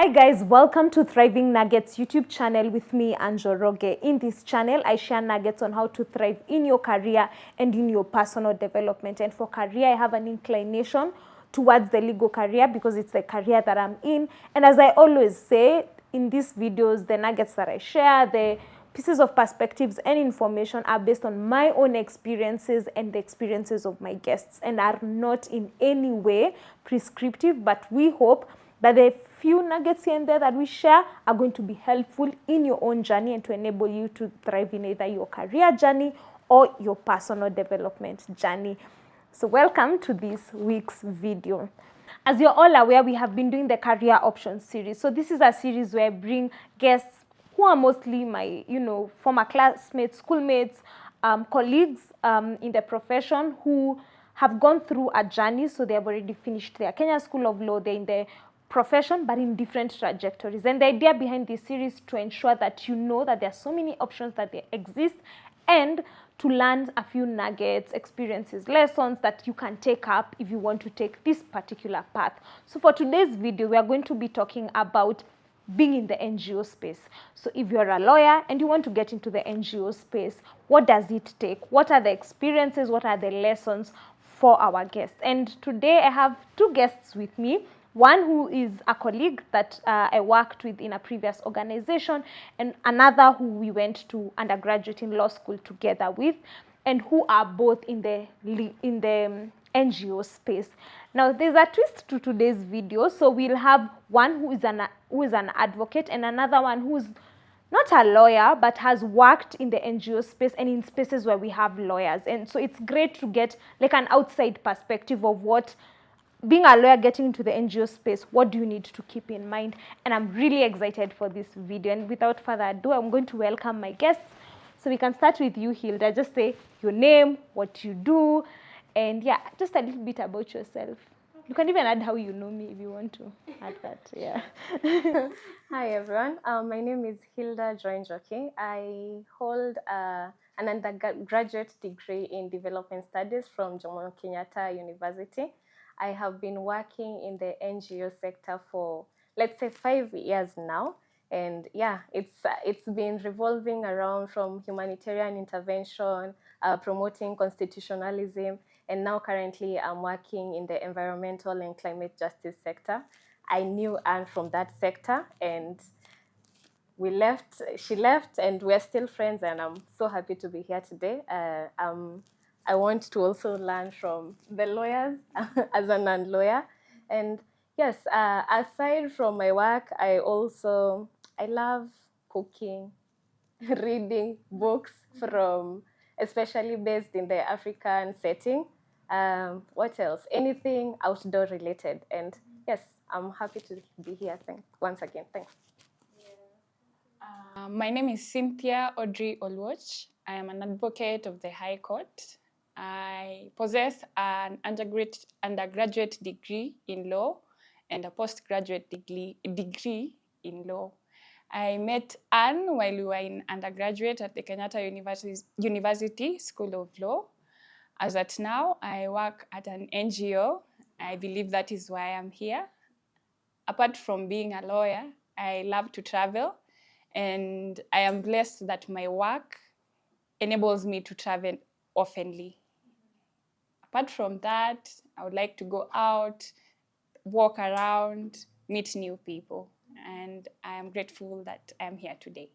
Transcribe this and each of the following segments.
Hi guys, welcome to Thriving Nuggets YouTube channel with me, Njoroge. In this channel, I share nuggets on how to thrive in your career and in your personal development. And for career, I have an inclination towards the legal career because it's the career that I'm in. And as I always say, in these videos, the nuggets that I share, the pieces of perspectives and information are based on my own experiences and the experiences of my guests and are not in any way prescriptive, but we hope that the few nuggets here and there that we share are going to be helpful in your own journey and to enable you to thrive in either your career journey or your personal development journey. So welcome to this week's video. As you're all aware, we have been doing the career options series. So this is a series where I bring guests who are mostly my, former classmates, schoolmates, colleagues in the profession who have gone through a journey. So they have already finished their Kenya School of Law. They're in the profession, but in different trajectories. And the idea behind this series is to ensure that you know that there are so many options that they exist and to learn a few nuggets, experiences, lessons that you can take up if you want to take this particular path. So for today's video, we are going to be talking about being in the NGO space. So if you're a lawyer and you want to get into the NGO space, what does it take? What are the experiences? What are the lessons for our guests? And today I have two guests with me. One who is a colleague that I worked with in a previous organization, and another who we went to undergraduate in law school together with, and who are both in the NGO space. Now, there's a twist to today's video. So we'll have one who is an advocate and another one who's not a lawyer, but has worked in the NGO space and in spaces where we have lawyers. And so it's great to get like an outside perspective of what being a lawyer, getting into the NGO space, what do you need to keep in mind? And I'm really excited for this video. And without further ado, I'm going to welcome my guests. So we can start with you, Hilda. Just say your name, what you do, and yeah, just a little bit about yourself. You can even add how you know me if you want to add that. Yeah. Hi everyone. My name is Hilda Joy Cynthia. I hold an undergraduate degree in development studies from Jomo Kenyatta University. I have been working in the NGO sector for, let's say, 5 years now. And yeah, it's been revolving around from humanitarian intervention, promoting constitutionalism, and now currently I'm working in the environmental and climate justice sector. I knew Anne from that sector, and she left, and we're still friends, and I'm so happy to be here today. I want to also learn from the lawyers as a non-lawyer. And yes, aside from my work, I love cooking, reading books from, especially based in the African setting. What else? Anything outdoor related. And yes, I'm happy to be here. Once again, thanks. My name is Cynthia Audrey. I am an advocate of the High Court. I possess an undergraduate degree in law and a postgraduate degree in law. I met Anne while we were in undergraduate at the Kenyatta University School of Law. As at now, I work at an NGO. I believe that is why I'm here. Apart from being a lawyer, I love to travel, and I am blessed that my work enables me to travel oftenly. Apart from that, I would like to go out, walk around, meet new people, and I am grateful that I am here today.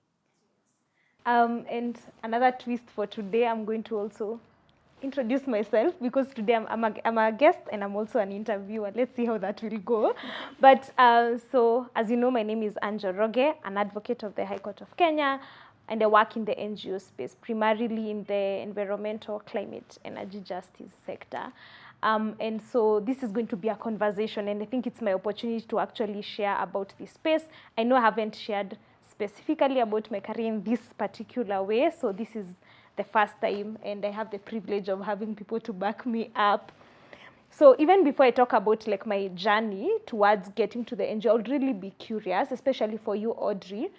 And another twist for today, I'm going to also introduce myself because today I'm a guest and I'm also an interviewer. Let's see how that will go. But so as you know, my name is Njoroge, an advocate of the High Court of Kenya, and I work in the NGO space, primarily in the environmental, climate, energy justice sector. And so this is going to be a conversation, and I think it's my opportunity to actually share about this space. I know I haven't shared specifically about my career in this particular way, so this is the first time, and I have the privilege of having people to back me up. So even before I talk about like my journey towards getting to the NGO, I would really be curious, especially for you, Audrey.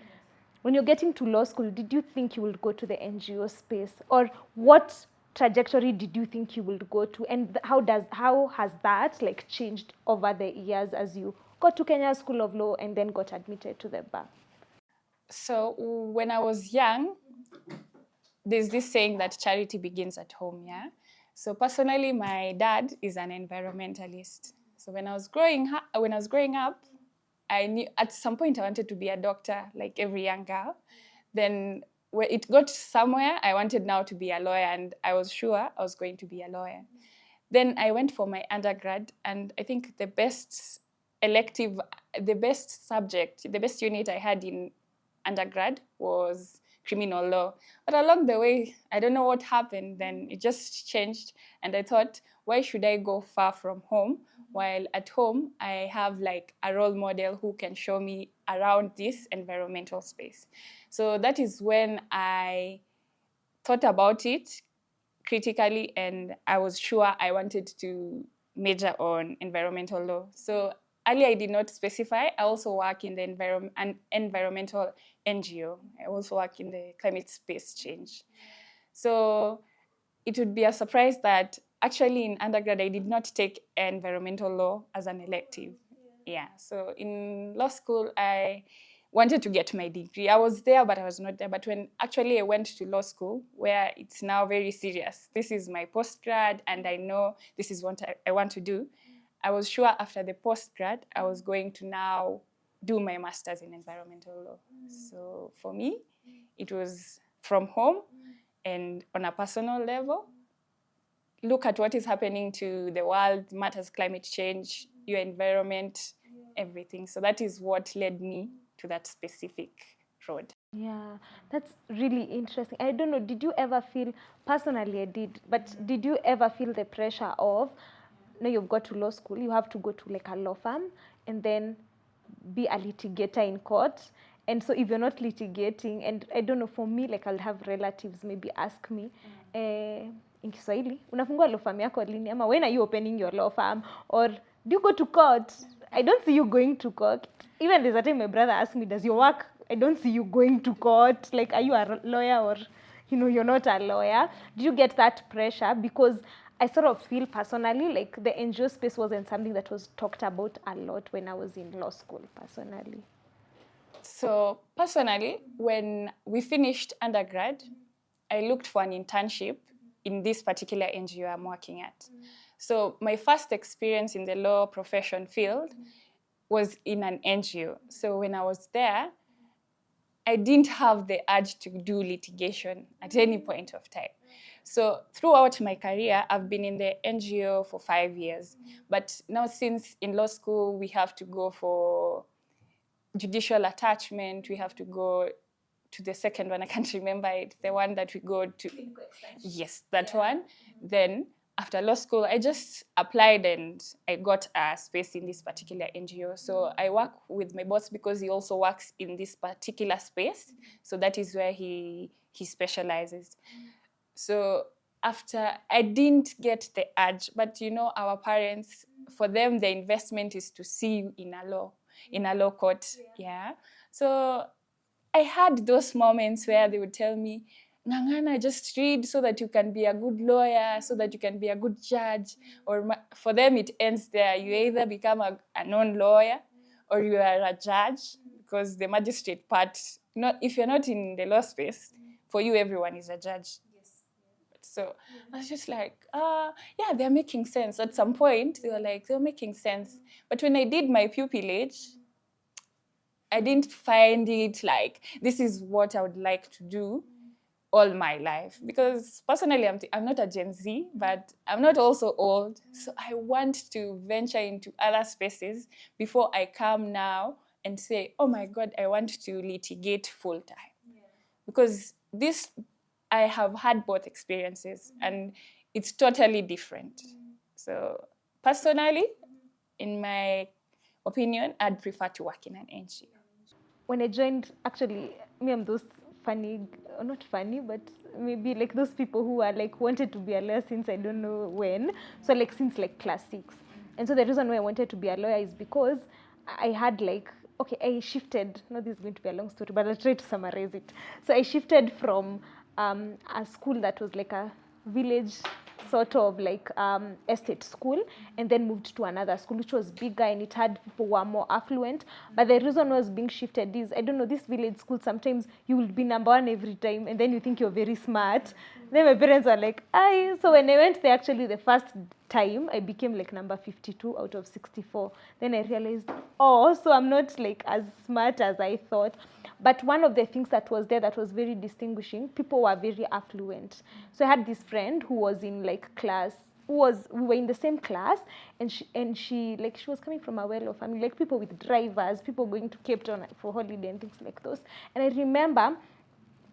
When you're getting to law school, did you think you would go to the NGO space? Or what trajectory did you think you would go to? And how has that like changed over the years as you got to Kenya School of Law and then got admitted to the bar? So when I was young, there's this saying that charity begins at home, yeah? So personally, my dad is an environmentalist. So when I was growing up, I knew at some point I wanted to be a doctor, like every young girl. Then when it got somewhere, I wanted now to be a lawyer, and I was sure I was going to be a lawyer. Then I went for my undergrad, and I think the best subject, the best unit I had in undergrad was criminal law. But along the way, I don't know what happened, then it just changed. And I thought, why should I go far from home while at home I have like a role model who can show me around this environmental space? So that is when I thought about it critically, and I was sure I wanted to major on environmental law. So earlier I did not specify. I also work in the environmental NGO. I also work in the climate space change. So it would be a surprise that actually in undergrad I did not take environmental law as an elective. Yeah. So in law school I wanted to get my degree. I was there, but I was not there. But when actually I went to law school, where it's now very serious, this is my postgrad, and I know this is what I want to do. I was sure after the postgrad, I was going to now do my master's in environmental law. So for me, it was from home and on a personal level. Look at what is happening to the world, matters climate change, your environment, everything. So that is what led me to that specific road. Yeah, that's really interesting. I don't know, did you ever feel, personally I did, but did you ever feel the pressure of, now you've got to law school, you have to go to like a law firm and then be a litigator in court? And so if you're not litigating, and I don't know, for me, like I'll have relatives maybe ask me, in Kiswahili, unafungua law firm yako lini? Ama when are you opening your law firm? Or do you go to court? I don't see you going to court. Even there's a time my brother asked me, does your work, I don't see you going to court. Like, are you a lawyer or, you know, you're not a lawyer? Do you get that pressure? Because I sort of feel personally like the NGO space wasn't something that was talked about a lot when I was in law school, personally. So personally, when we finished undergrad, I looked for an internship in this particular NGO I'm working at. So my first experience in the law profession field was in an NGO. So when I was there, I didn't have the urge to do litigation at any point of time. So throughout my career, I've been in the NGO for 5 years. But now since in law school, we have to go for judicial attachment, we have to go to the second one, I can't remember it, the one that we go to. Yes, that one. Then after law school, I just applied and I got a space in this particular NGO. So I work with my boss because he also works in this particular space. So that is where he specializes. So after, I didn't get the urge, but you know, our parents, for them, the investment is to see you in a law court. Yeah. So I had those moments where they would tell me, Ngangana, just read so that you can be a good lawyer, so that you can be a good judge. Or for them, it ends there. You either become a non-lawyer or you are a judge, because the magistrate part, if you're not in the law space, for you, everyone is a judge. So I was just like, yeah, they're making sense. At some point, they were making sense. But when I did my pupillage, I didn't find it like, this is what I would like to do all my life. Because personally, I'm not a Gen Z, but I'm not also old. So I want to venture into other spaces before I come now and say, oh my God, I want to litigate full time. Yeah. Because I have had both experiences and it's totally different. So personally, in my opinion, I'd prefer to work in an NGO. When I joined, actually, me, I'm those funny, or not funny, but maybe like those people who are like wanted to be a lawyer since I don't know when. So like since like class 6. And so the reason why I wanted to be a lawyer is because I had like, okay, I shifted, no, this is going to be a long story, but I'll try to summarize it. So I shifted from a school that was like a village sort of like estate school, and then moved to another school which was bigger, and it had people who were more affluent. But the reason was being shifted is, I don't know, this village school, sometimes you will be number one every time, and then you think you're very smart. Then my parents were like, "Aye." So when I went there, actually the first time I became like number 52 out of 64. Then I realized, oh, so I'm not like as smart as I thought. But one of the things that was there that was very distinguishing, people were very affluent. So I had this friend who was in like class, we were in the same class, and she was coming from a well-off family, like people with drivers, people going to Cape Town for holiday and things like those. And I remember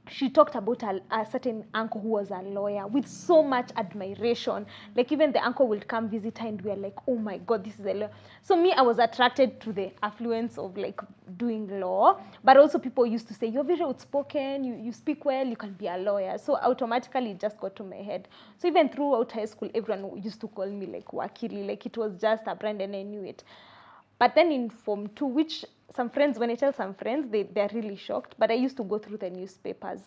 she talked about a certain uncle who was a lawyer with so much admiration. Like even the uncle would come visit her and we are like, oh my God, this is a lawyer. So me, I was attracted to the affluence of like doing law, but also people used to say, you're very outspoken, you speak well, you can be a lawyer. So automatically it just got to my head. So even throughout high school, everyone used to call me like Wakili, like it was just a brand and I knew it. But then in Form 2, which some friends, when I tell some friends, they're really shocked, but I used to go through the newspapers.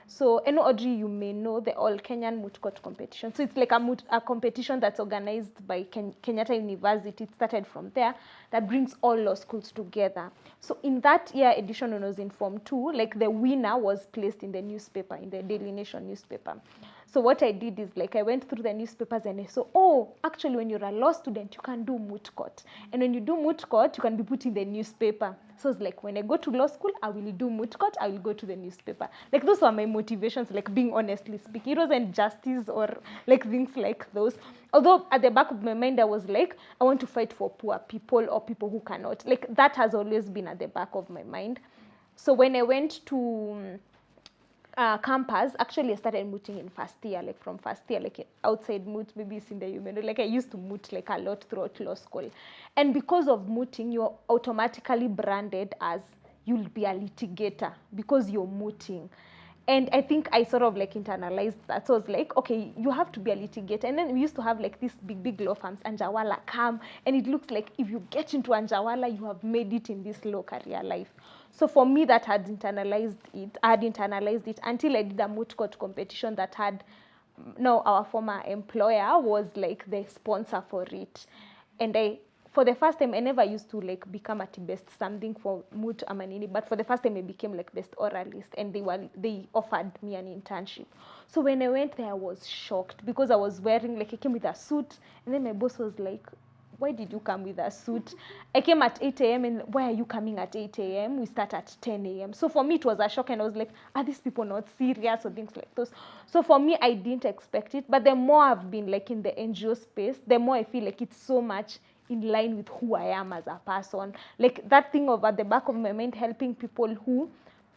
So, I know, Audrey, you may know the All Kenyan Moot Court competition. So it's like a competition that's organized by Kenyatta University. It started from there, that brings all law schools together. So in that year edition, when I was in Form 2, like the winner was placed in the newspaper, in the Daily Nation newspaper. So what I did is like I went through the newspapers and I saw, oh, actually when you're a law student, you can do moot court. And when you do moot court, you can be put in the newspaper. So it's like when I go to law school, I will do moot court, I will go to the newspaper. Like those were my motivations, like being honestly speaking. It wasn't justice or like things like those. Although at the back of my mind, I was like, I want to fight for poor people or people who cannot. Like that has always been at the back of my mind. So when I went to campus, actually I started mooting in first year, like from first year, like outside moot, maybe it's in the human, like I used to moot like a lot throughout law school. And because of mooting, you're automatically branded as you'll be a litigator because you're mooting. And I think I sort of like internalized that. So I was like, okay, you have to be a litigator. And then we used to have like these big law firms, Anjawala come, and it looks like if you get into Anjawala, you have made it in this law career life. So for me, that had internalized it. I had internalized it until I did a moot court competition that had, no, our former employer was like the sponsor for it. And for the first time, I never used to like become at best something for moot amanini, but for the first time I became like best oralist, and they offered me an internship. So when I went there, I was shocked because I was wearing, like I came with a suit, and then my boss was like, why did you come with a suit? I came at 8 a.m. and why are you coming at 8 a.m.? We start at 10 a.m. So for me, it was a shock, and I was like, are these people not serious or things like those? So for me, I didn't expect it. But the more I've been like in the NGO space, the more I feel like it's so much in line with who I am as a person. Like that thing of at the back of my mind, helping people who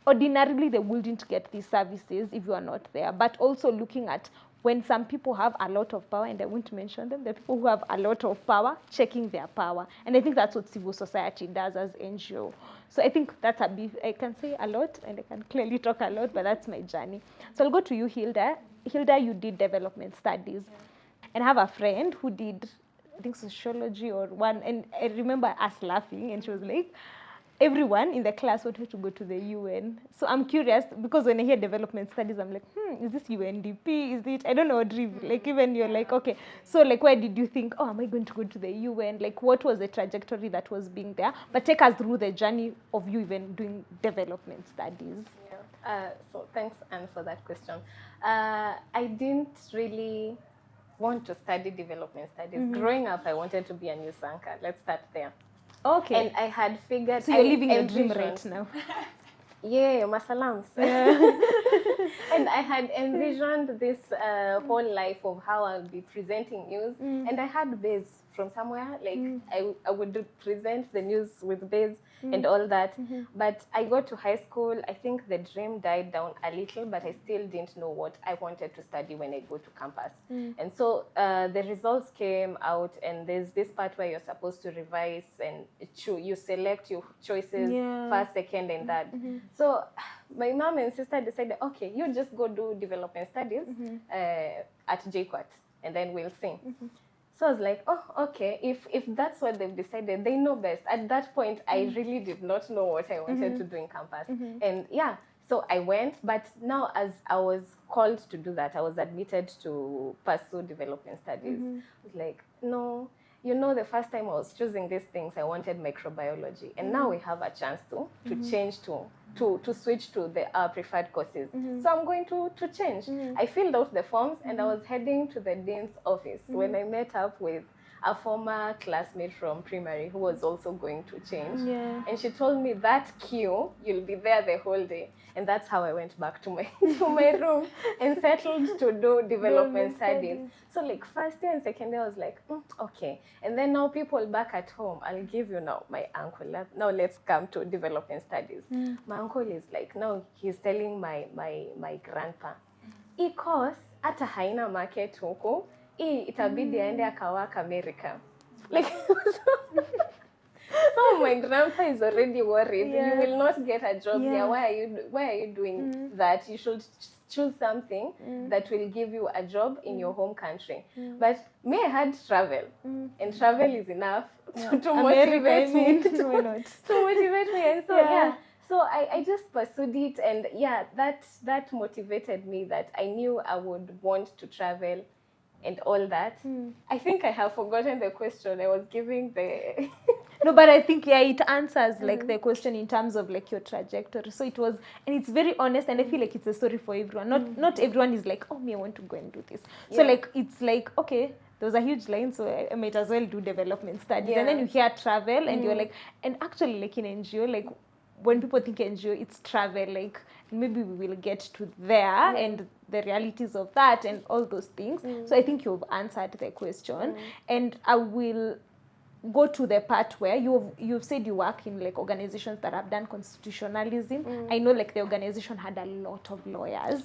ordinarily they wouldn't get these services if you are not there. But also looking at when some people have a lot of power, and I won't mention them, the people who have a lot of power, checking their power. And I think that's what civil society does as NGO. So I think that's a bit, I can say a lot, and I can clearly talk a lot, but that's my journey. So I'll go to you, Hilda. Hilda, you did development studies. And I have a friend who did, I think, sociology or one, and I remember us laughing, and she was like, everyone in the class wanted to go to the UN. So I'm curious, because when I hear development studies, I'm like, is this UNDP? Is it, I don't know, Audrey, like even you're like, okay. So like, where did you think, oh, am I going to go to the UN? Like, what was the trajectory that was being there? But take us through the journey of you even doing development studies. So thanks, Anne, for that question. I didn't really want to study development studies. Growing up, I wanted to be a news anchor. Let's start there. Okay. And I had figured... So you're living your dream right now. Yeah, masalams. And I had envisioned this whole life of how I'll be presenting news. And I had base from somewhere. Like I would present the news with base and all that. But I got to high school. I think the dream died down a little, but I still didn't know what I wanted to study when I go to campus. And so the results came out, and there's this part where you're supposed to revise and you select your choices, first, second, and third. So my mom and sister decided, okay, you just go do development studies at JQuat, and then we'll see. So I was like, oh, okay, if that's what they've decided, they know best. At that point, I really did not know what I wanted to do in campus. And yeah, So I went, but now as I was called to do that, I was admitted to pursue development studies. I was like, no, you know, the first time I was choosing these things, I wanted microbiology. And now we have a chance to change to switch to the preferred courses. So I'm going to change. I filled out the forms and I was heading to the dean's office when I met up with a former classmate from primary who was also going to change. Yeah. And she told me, that queue, you'll be there the whole day. And that's how I went back to my to my room and settled to do development studies. So like first year and second year, I was like, okay. And then now people back at home, I'll give you now my uncle. Now let's come to development studies. My uncle is like, now he's telling my grandpa, hii course hata haina market huko, hii itabidi aende akawaka America. Like, so my grandpa is already worried. You will not get a job here. Why are you doing that? You should choose something that will give you a job in your home country. But me, I had travel, and travel is enough to motivate me. To motivate me, and so so I just pursued it, and that motivated me. That I knew I would want to travel and all that. I think I have forgotten the question I was giving the. No, but I think it answers like the question in terms of like your trajectory. So it was, and it's very honest, and I feel like it's a story for everyone. Not everyone is like, oh, me, I want to go and do this. So like it's like, okay, there was a huge line, so I might as well do development studies. And then you hear travel, and you're like, and actually like in NGO, like when people think NGO, it's travel, like maybe we will get to there and the realities of that and all those things. So I think you've answered the question, and I will go to the part where you've said you work in like organizations that have done constitutionalism. I know like the organization had a lot of lawyers.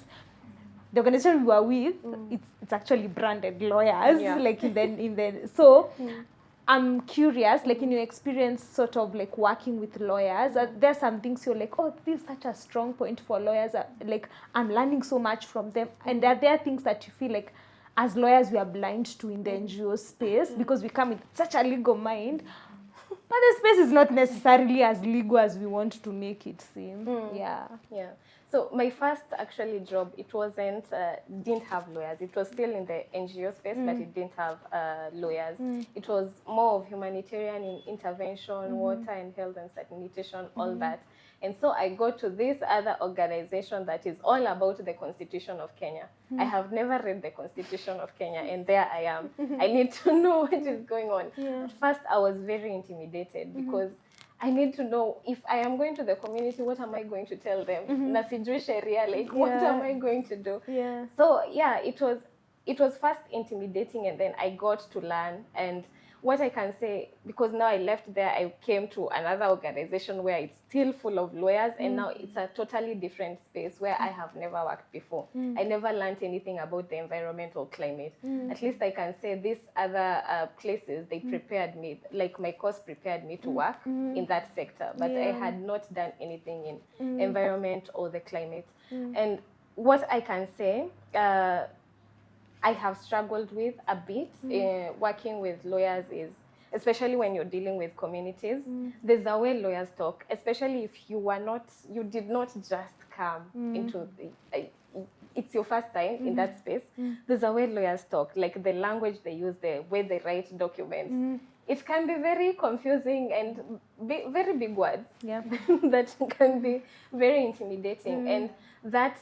The organization we were with, it's actually branded lawyers, like in the so I'm curious, like in your experience sort of like working with lawyers, there's some things you're like, oh, this is such a strong point for lawyers, like I'm learning so much from them. And are there things that you feel like as lawyers we are blind to in the NGO space because we come with such a legal mind, but the space is not necessarily as legal as we want to make it seem. So my first actually job, it wasn't, didn't have lawyers. It was still in the NGO space, but it didn't have lawyers. It was more of humanitarian intervention, water and health and sanitation, all that. And so I go to this other organization that is all about the Constitution of Kenya. I have never read the Constitution of Kenya, and there I am. I need to know what is going on. At first, I was very intimidated because I need to know if I am going to the community, what am I going to tell them? Na sijui sheria, like what am I going to do? So it was first intimidating, and then I got to learn. And what I can say, because now I left there, I came to another organization where it's still full of lawyers, and now it's a totally different space where I have never worked before. I never learned anything about the environmental climate. At least I can say these other places, they prepared me, like my course prepared me to work in that sector, but I had not done anything in environment or the climate. And what I can say, I have struggled with a bit working with lawyers is, especially when you're dealing with communities, there's a way lawyers talk, especially if you did not just come into it's your first time in that space. There's a way lawyers talk, like the language they use, the way they write documents. It can be very confusing and very big words that can be very intimidating. And that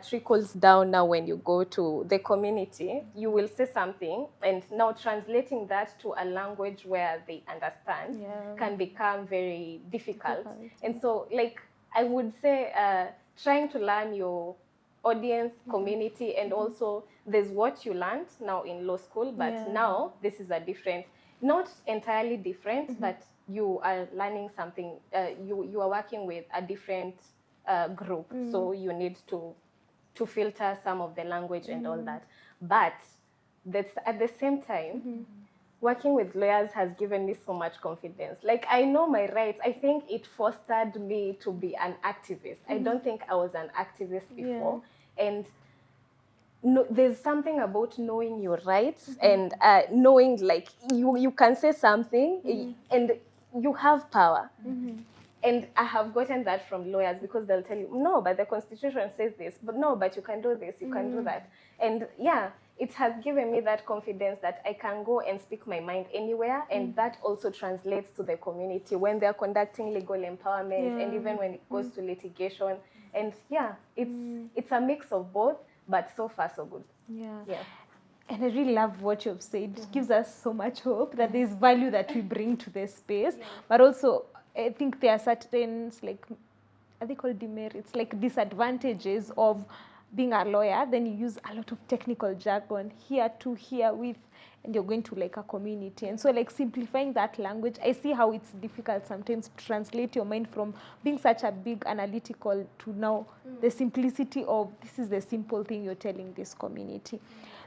trickles down now when you go to the community. You will say something, and now translating that to a language where they understand can become very difficult. And so, like, I would say trying to learn your audience, community, and also there's what you learned now in law school, but now this is a different, not entirely different, but you are learning something, you are working with a different group, so you need to filter some of the language and all that. But that's at the same time, working with lawyers has given me so much confidence. Like, I know my rights. I think it fostered me to be an activist. I don't think I was an activist before. And there's something about knowing your rights and knowing, like, you can say something and you have power. And I have gotten that from lawyers, because they'll tell you, no, but the Constitution says this, but no, but you can do this, you can do that. And yeah, it has given me that confidence that I can go and speak my mind anywhere, and that also translates to the community when they're conducting legal empowerment, and even when it goes to litigation. And yeah, it's a mix of both, but so far so good. Yeah. And I really love what you've said. It gives us so much hope that there's value that we bring to this space. But also, I think there are certain, like, are they called demerits? Like disadvantages of being a lawyer. Then you use a lot of technical jargon, here to here with, and you're going to like a community. And so like simplifying that language, I see how it's difficult sometimes to translate your mind from being such a big analytical to now the simplicity of, this is the simple thing you're telling this community.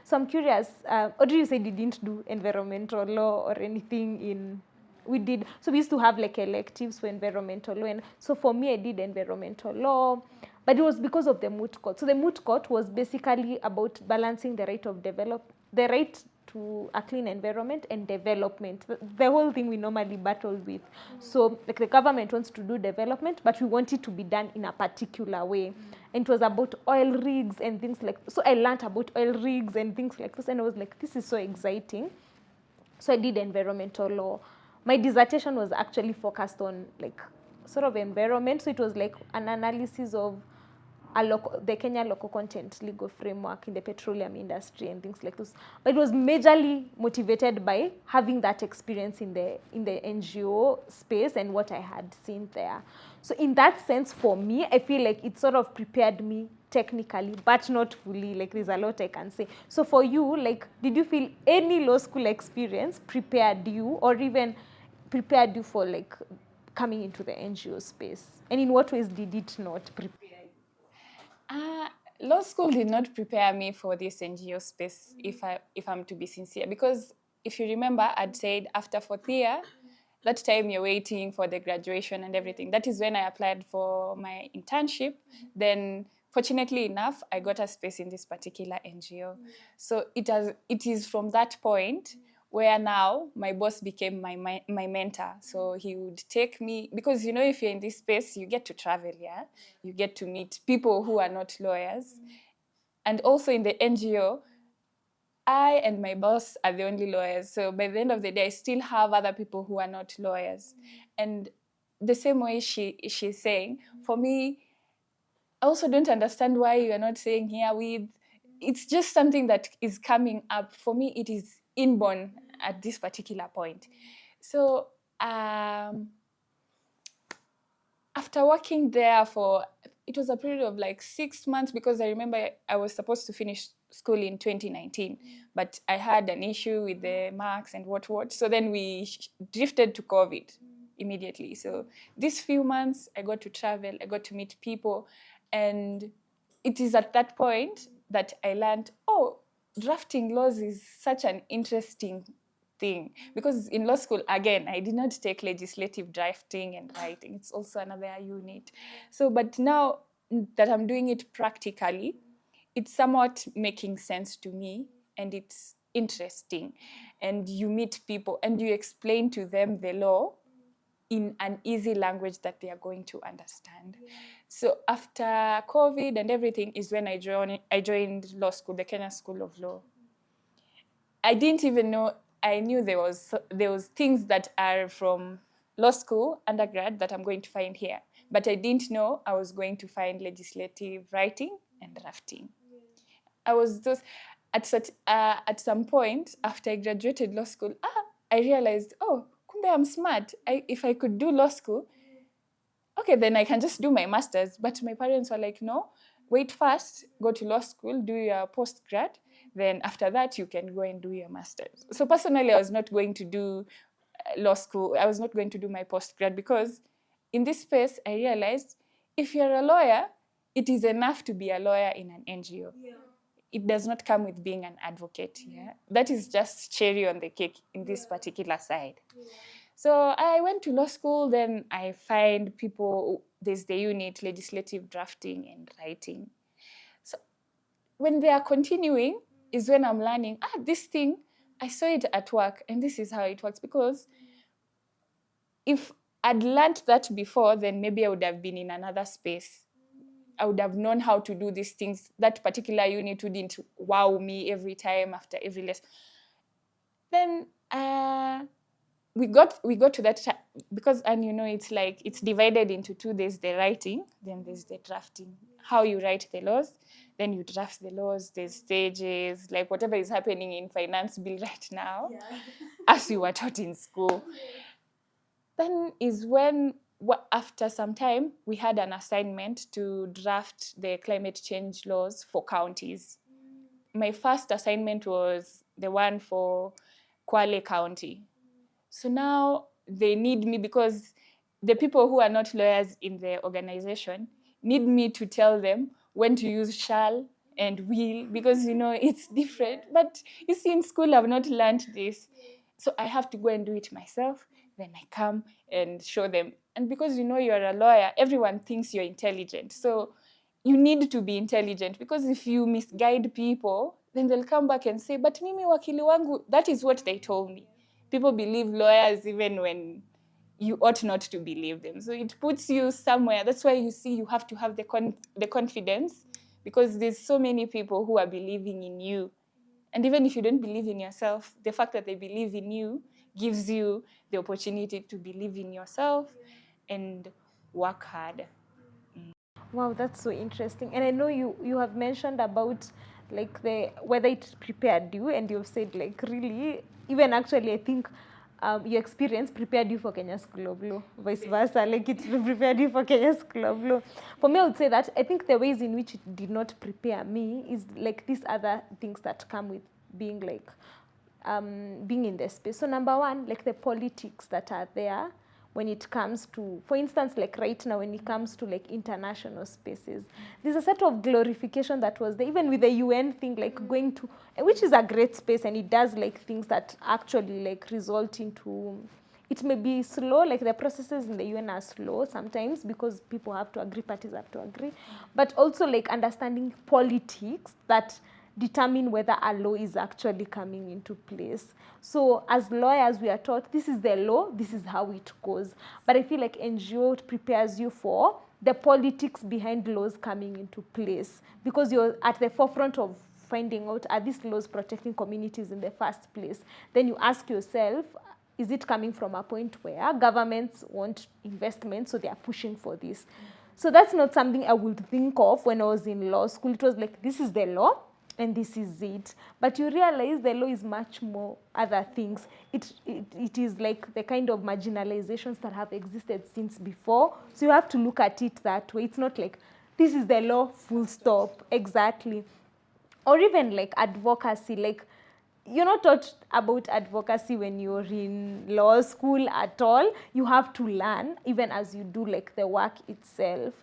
So I'm curious, Audrey, you said you didn't do environmental law or anything in, we did, so we used to have like electives for environmental law. And so for me, I did environmental law, but it was because of the moot court. So the moot court was basically about balancing the right of the right to a clean environment and development, the whole thing we normally battle with. So like the government wants to do development, but we want it to be done in a particular way. And it was about oil rigs and things like, so I learned about oil rigs and things like this, and I was like, this is so exciting. So I did environmental law. My dissertation was actually focused on like sort of environment. So it was like an analysis of the Kenya local content legal framework in the petroleum industry and things like this. But it was majorly motivated by having that experience in the NGO space and what I had seen there. So in that sense, for me, I feel like it sort of prepared me technically, but not fully. Like there's a lot I can say. So for you, like, did you feel any law school experience prepared you, or even prepared you for like coming into the NGO space? And in what ways did it not prepare you? Law school did not prepare me for this NGO space, if I'm to be sincere, because if you remember, I'd said after 4th year, that time you're waiting for the graduation and everything. That is when I applied for my internship. Then, fortunately enough, I got a space in this particular NGO. So it is from that point where now my boss became my mentor. So he would take me, because you know, if you're in this space, you get to travel, yeah? You get to meet people who are not lawyers. And also in the NGO, I and my boss are the only lawyers. So by the end of the day, I still have other people who are not lawyers. And the same way she's saying, for me, I also don't understand why you are not saying here with, it's just something that is coming up. For me, it is inborn at this particular point. So after working there for, it was a period of like 6 months, because I remember I was supposed to finish school in 2019, but I had an issue with the marks and what. So then we drifted to COVID immediately. So these few months, I got to travel, I got to meet people, and it is at that point that I learned, oh, drafting laws is such an interesting thing. Because in law school, again, I did not take legislative drafting and writing. It's also another unit. So, but now that I'm doing it practically, it's somewhat making sense to me, and it's interesting. And you meet people and you explain to them the law in an easy language that they are going to understand. So after COVID and everything is when I joined law school, the Kenya School of Law. I didn't even know, I knew there was things that are from law school, undergrad, that I'm going to find here. But I didn't know I was going to find legislative writing and drafting. I was just, at some point after I graduated law school, I realized, oh, kumbe I'm smart. If I could do law school, okay, then I can just do my master's. But my parents were like, no, wait first, go to law school, do your postgrad. Then after that, you can go and do your master's. So personally, I was not going to do law school. I was not going to do my postgrad, because in this space, I realized if you're a lawyer, it is enough to be a lawyer in an NGO. Yeah. It does not come with being an advocate. Yeah, that is just cherry on the cake in this particular side. Yeah. So I went to law school, then I find people, there's the unit, legislative drafting and writing. So when they are continuing is when I'm learning, this thing, I saw it at work and this is how it works. Because if I'd learned that before, then maybe I would have been in another space. I would have known how to do these things. That particular unit wouldn't wow me every time after every lesson. Then we got to that because, and it's like it's divided into two. There's the writing, then there's the drafting. How you write the laws, then you draft the laws. There's stages, like whatever is happening in finance bill right now, as we were taught in school. Then is when, after some time, we had an assignment to draft the climate change laws for counties. My first assignment was the one for Kwale County. So now they need me, because the people who are not lawyers in the organization need me to tell them when to use shall and will, because it's different. But you see, in school I've not learned this. So I have to go and do it myself. Then I come and show them. And because you're a lawyer, everyone thinks you're intelligent. So you need to be intelligent, because if you misguide people, then they'll come back and say, but mimi wakili wangu, that is what they told me. People believe lawyers even when you ought not to believe them. So it puts you somewhere. That's why you see you have to have the confidence, because there's so many people who are believing in you. And even if you don't believe in yourself, the fact that they believe in you gives you the opportunity to believe in yourself and work hard. Wow, that's so interesting. And I know you have mentioned about like whether it prepared you, and you've said like really, even actually I think your experience prepared you for Kenya School of Law, vice versa, like it prepared you for Kenya School of Law. For me, I would say that I think the ways in which it did not prepare me is like these other things that come with being like being in the space. So number one, like the politics that are there when it comes to, for instance, like right now, when it comes to like international spaces, there's a sort of glorification that was there, even with the UN thing, like going to, which is a great space, and it does like things that actually like result into, it may be slow, like the processes in the UN are slow sometimes because people have to agree, parties have to agree, but also like understanding politics that determine whether a law is actually coming into place. So as lawyers, we are taught this is the law, this is how it goes. But I feel like NGO prepares you for the politics behind laws coming into place, because you're at the forefront of finding out, are these laws protecting communities in the first place? Then you ask yourself, is it coming from a point where governments want investment, so they are pushing for this? So that's not something I would think of when I was in law school. It was like, this is the law, and this is it. But you realize the law is much more other things. It is like the kind of marginalizations that have existed since before. So you have to look at it that way. It's not like, this is the law, full stop. Exactly. Or even like advocacy, like you're not taught about advocacy when you're in law school at all. You have to learn even as you do like the work itself.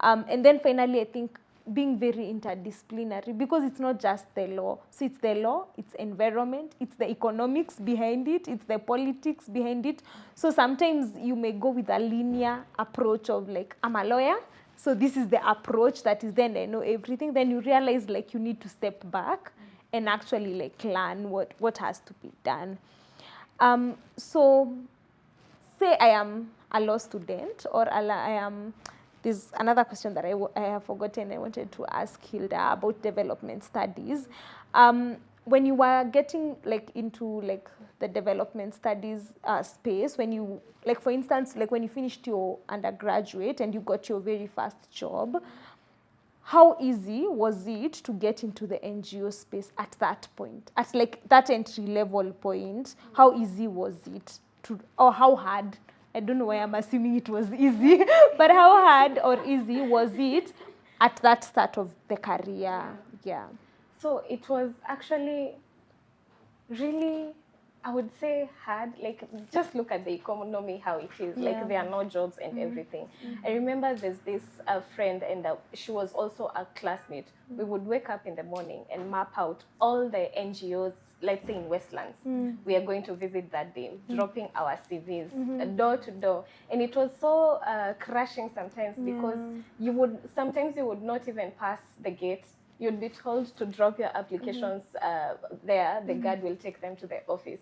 And then finally, I think being very interdisciplinary, because it's not just the law. So it's the law, it's environment, it's the economics behind it, it's the politics behind it. So sometimes you may go with a linear approach of like, I'm a lawyer, so this is the approach that is, then I know everything. Then you realize like you need to step back and actually like learn what has to be done. So say I am a law student, or I am, there's another question that I have forgotten. I wanted to ask Hilda about development studies. When you were getting like into like the development studies space, when you, like for instance, like when you finished your undergraduate and you got your very first job, how easy was it to get into the NGO space at that point, at like that entry level point? How easy was it to, or how hard? I don't know why I'm assuming it was easy, but how hard or easy was it at that start of the career? Yeah. So it was actually really, I would say, hard. Like, just look at the economy, how it is. Yeah. Like, there are no jobs and everything. I remember there's this friend, and she was also a classmate. We would wake up in the morning and map out all the NGOs, let's say in Westlands. We are going to visit that day, dropping our CVs door to door. And it was so crushing sometimes, because sometimes you would not even pass the gate you'd be told to drop your applications there. The guard will take them to the office.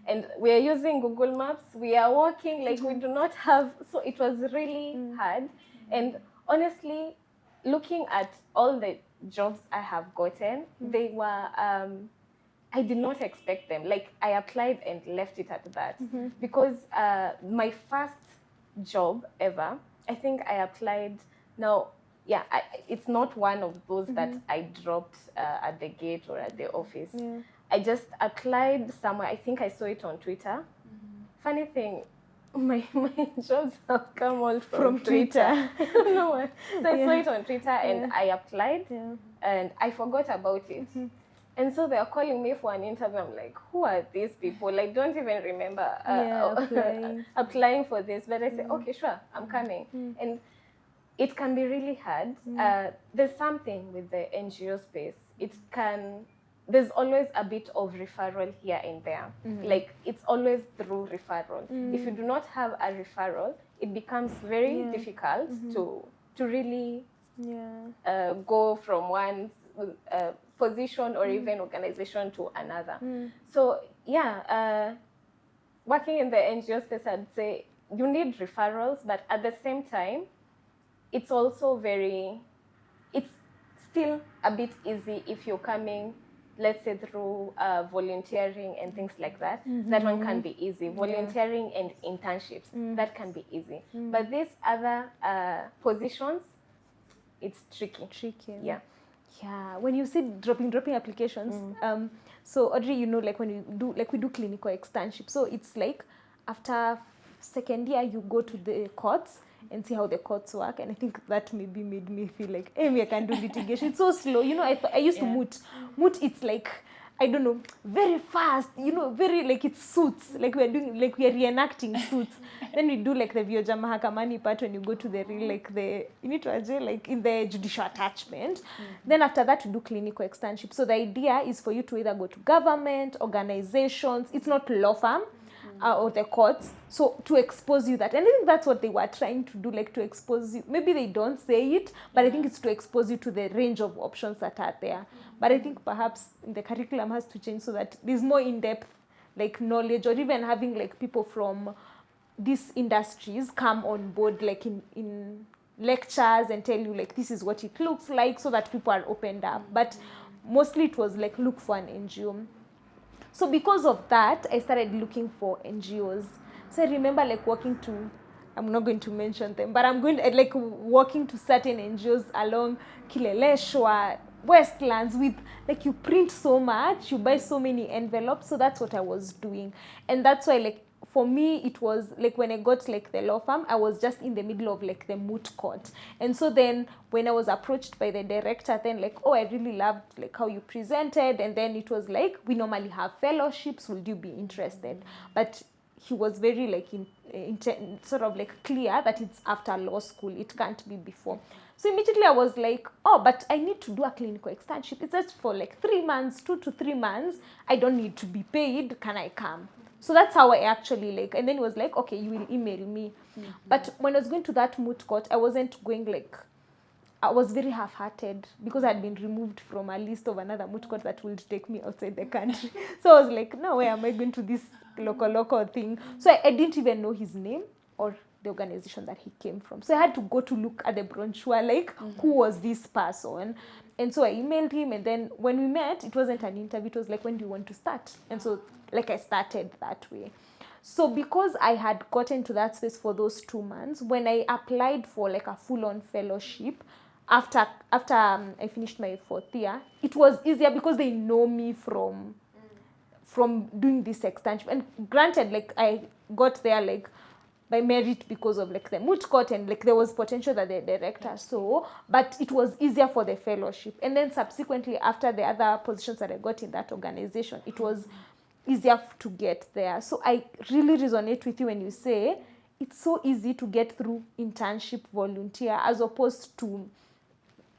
And we are using Google Maps. We are walking like we do not have. So it was really hard. And honestly, looking at all the jobs I have gotten, they were. I did not expect them. Like I applied and left it at that because my first job ever, I think I applied. Now, yeah, it's not one of those that I dropped at the gate or at the office. I just applied somewhere. I think I saw it on Twitter. Funny thing, my jobs have come all from Twitter. I don't know why. So I saw it on Twitter and I applied and I forgot about it. And so they are calling me for an interview. I'm like, who are these people? I don't even remember applying for this. But I said, okay, sure, I'm coming. And it can be really hard. There's something with the NGO space. There's always a bit of referral here and there. Like it's always through referral. If you do not have a referral, it becomes very difficult to really go from one position or even organization to another. So yeah, working in the NGO space, I'd say you need referrals, but at the same time, it's also it's still a bit easy if you're coming, let's say through volunteering and things like that. That one can be easy. Volunteering and internships, that can be easy. But these other positions, it's tricky. Yeah. Yeah, when you say dropping applications, so Audrey, you know, like when you do, like we do clinical externship, so it's like after second year you go to the courts and see how the courts work, and I think that maybe made me feel like, hey, I can do litigation. It's so slow, you know. I used to moot. It's like, I don't know, very fast, you know, very like it's suits, like we are reenacting suits. Then we do like the Vioja Mahakamani part when you go to the real, like the, you need to adjust like in the judicial attachment. Then after that we do clinical externship. So the idea is for you to either go to government, organizations, it's not law firm, or the courts, so to expose you that. And I think that's what they were trying to do, like to expose you. Maybe they don't say it, but I think it's to expose you to the range of options that are there. But I think perhaps the curriculum has to change so that there's more in-depth like knowledge, or even having like people from these industries come on board like in lectures and tell you like this is what it looks like, so that people are opened up. But mostly it was like look for an NGO. So because of that, I started looking for NGOs. So I remember like walking to, I'm not going to mention them, but I'm going to like walking to certain NGOs along Kileleshwa, Westlands, with like you print so much, you buy so many envelopes. So that's what I was doing. And that's why like for me, it was like when I got like the law firm, I was just in the middle of like the moot court. And so then when I was approached by the director, then like, oh, I really loved like how you presented. And then it was like, we normally have fellowships, would you be interested? But he was very like sort of like clear that it's after law school, it can't be before. So immediately I was like, oh, but I need to do a clinical externship. It's just for like 3 months, 2 to 3 months. I don't need to be paid. Can I come? So that's how I actually like, and then it was like, okay, you will email me. But when I was going to that moot court, I wasn't going like, I was very half-hearted because I had been removed from a list of another moot court that would take me outside the country. So I was like, no, where am I going to this local thing? So I didn't even know his name or the organization that he came from. So I had to go to look at the brochure, like who was this person? And so I emailed him, and then when we met, it wasn't an interview, it was like, when do you want to start? And so like I started that way. So because I had gotten to that space for those 2 months, when I applied for like a full-on fellowship, after I finished my 4th year, it was easier because they know me from doing this externship. And granted, like I got there like by merit because of like the moot court, and like there was potential that the director saw, but it was easier for the fellowship. And then subsequently, after the other positions that I got in that organization, it was easier to get there. So I really resonate with you when you say it's so easy to get through internship, volunteer, as opposed to,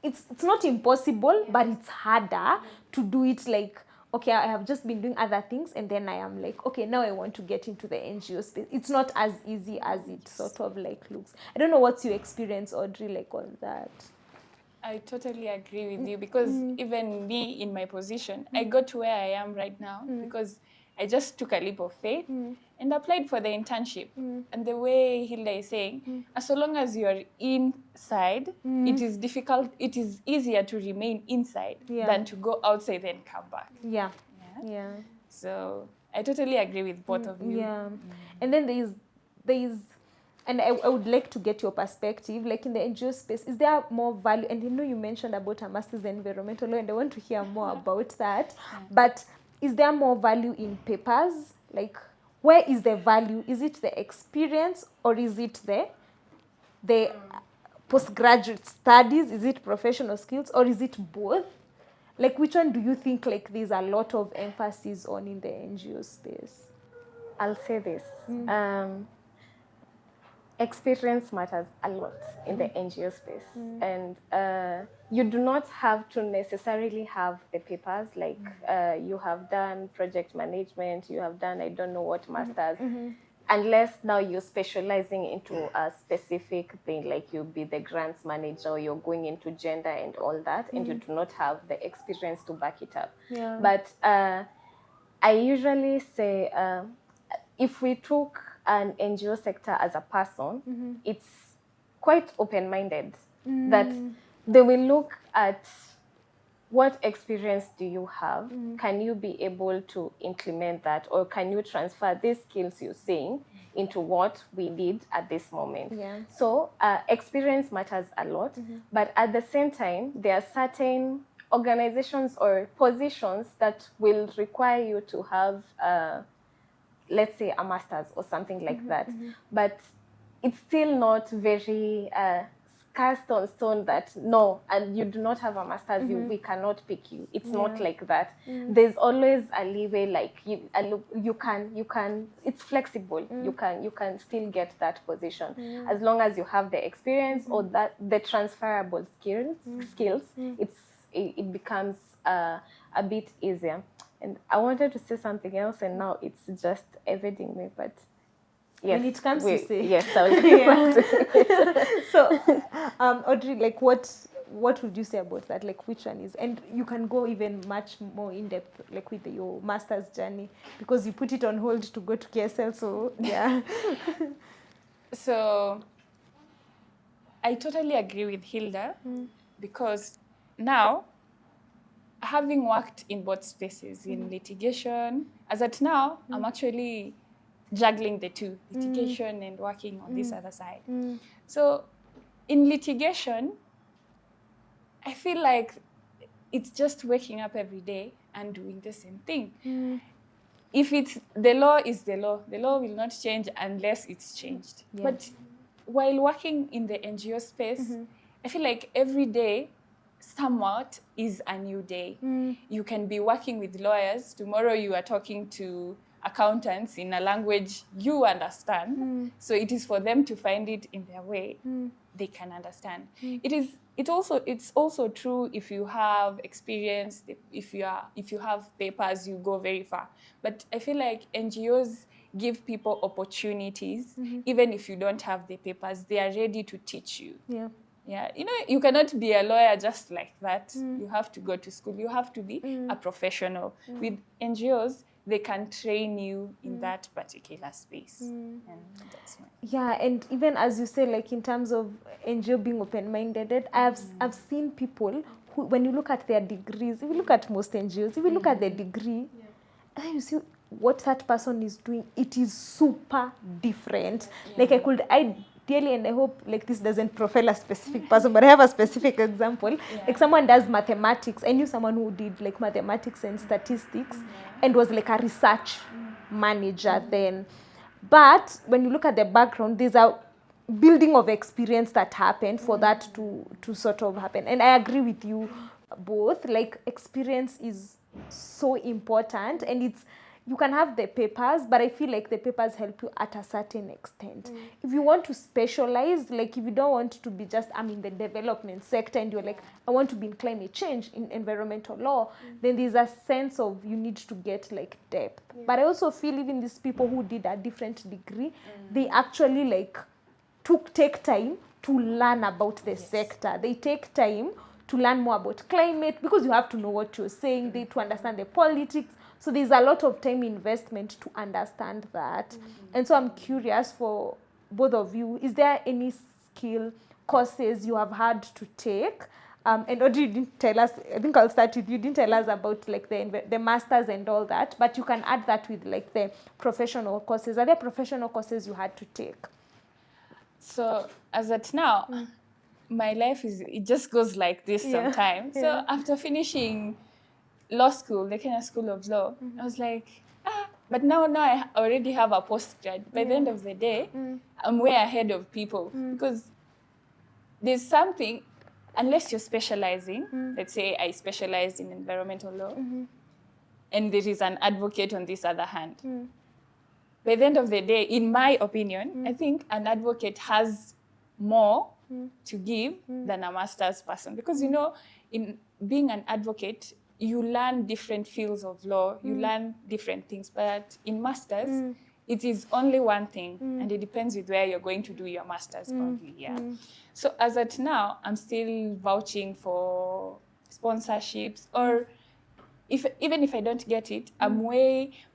it's not impossible, but it's harder to do it like, okay, I have just been doing other things, and then I am like, okay, now I want to get into the NGO space. It's not as easy as it sort of like looks. I don't know what's your experience, Audrey, like on that. I totally agree with you because even me in my position, I got to where I am right now because I just took a leap of faith and applied for the internship. And the way Hilda is saying, as long as you're inside, it is difficult, it is easier to remain inside than to go outside and come back. Yeah. Yeah. So I totally agree with both of you. Yeah. And then there is and I would like to get your perspective, like in the NGO space, is there more value? And you know, you mentioned about a master's in environmental law, and I want to hear more about that. But is there more value in papers? Like, where is the value? Is it the experience, or is it the postgraduate studies? Is it professional skills, or is it both? Like, which one do you think like there's a lot of emphasis on in the NGO space? I'll say this. Experience matters a lot in the NGO space. And you do not have to necessarily have the papers, like you have done project management, you have done I don't know what masters, unless now you're specializing into a specific thing, like you'll be the grants manager, or you're going into gender and all that, and you do not have the experience to back it up. Yeah. But I usually say, if we took an NGO sector as a person, it's quite open-minded, that they will look at what experience do you have? Can you be able to implement that, or can you transfer these skills you're saying into what we need at this moment? Yeah. So experience matters a lot, but at the same time, there are certain organizations or positions that will require you to have let's say a master's or something like that. But it's still not very cast on stone that no, and you do not have a master's, we cannot pick you. It's not like that. There's always a leeway, like you can, it's flexible. You can still get that position as long as you have the experience or that the transferable skills. It becomes a bit easier. And I wanted to say something else, and now it's just evading me. But yes, when it comes to say, yes, I so, Audrey, like what would you say about that? Like, which one is? And you can go even much more in depth, like with your master's journey, because you put it on hold to go to KSL. So yeah. So I totally agree with Hilda because now, having worked in both spaces, in litigation, as at now, I'm actually juggling the two, litigation and working on this other side. So in litigation, I feel like it's just waking up every day and doing the same thing. If it's the law is the law will not change unless it's changed. Yeah. But while working in the NGO space, I feel like every day somewhat is a new day. You can be working with lawyers. Tomorrow you are talking to accountants in a language you understand. So it is for them to find it in their way they can understand. It's also true if you have experience, if you have papers, you go very far. But I feel like NGOs give people opportunities, even if you don't have the papers, they are ready to teach you. Yeah. Yeah, you know, you cannot be a lawyer just like that. You have to go to school. You have to be a professional. With NGOs, they can train you in that particular space. And that's why. Yeah, and even as you say, like in terms of NGO being open-minded, I've seen people who, when you look at their degrees, if you look at most NGOs, if you look at their degree, and then you see what that person is doing, it is super different. Like ideally, and I hope like this doesn't profile a specific person, but I have a specific example. Like someone does mathematics. I knew someone who did like mathematics and statistics and was like a research manager then. But when you look at the background, there's a building of experience that happened for that to sort of happen. And I agree with you both. Like experience is so important, and it's, you can have the papers, but I feel like the papers help you at a certain extent. If you want to specialize, like if you don't want to be just, I'm in the development sector and you're like, I want to be in climate change, in environmental law, then there's a sense of you need to get like depth. But I also feel even these people who did a different degree, they actually like to take time to learn about the sector. They take time to learn more about climate, because you have to know what you're saying, to understand the politics. So there's a lot of time investment to understand that. And so I'm curious for both of you, is there any skill courses you have had to take? And Audrey didn't tell us, I think I'll start with you, didn't tell us about like the masters and all that, but you can add that with like the professional courses. Are there professional courses you had to take? So as at now, my life it just goes like this sometimes. So after finishing law school, the Kenya School of Law, I was like, but now I already have a postgrad. By the end of the day, I'm way ahead of people, because there's something, unless you're specializing, let's say I specialized in environmental law, and there is an advocate on this other hand. By the end of the day, in my opinion, I think an advocate has more to give than a master's person. Because, you know, in being an advocate, you learn different fields of law, you learn different things. But in masters, it is only one thing, and it depends with where you're going to do your masters only. So as at now, I'm still vouching for sponsorships, or even if I don't get it,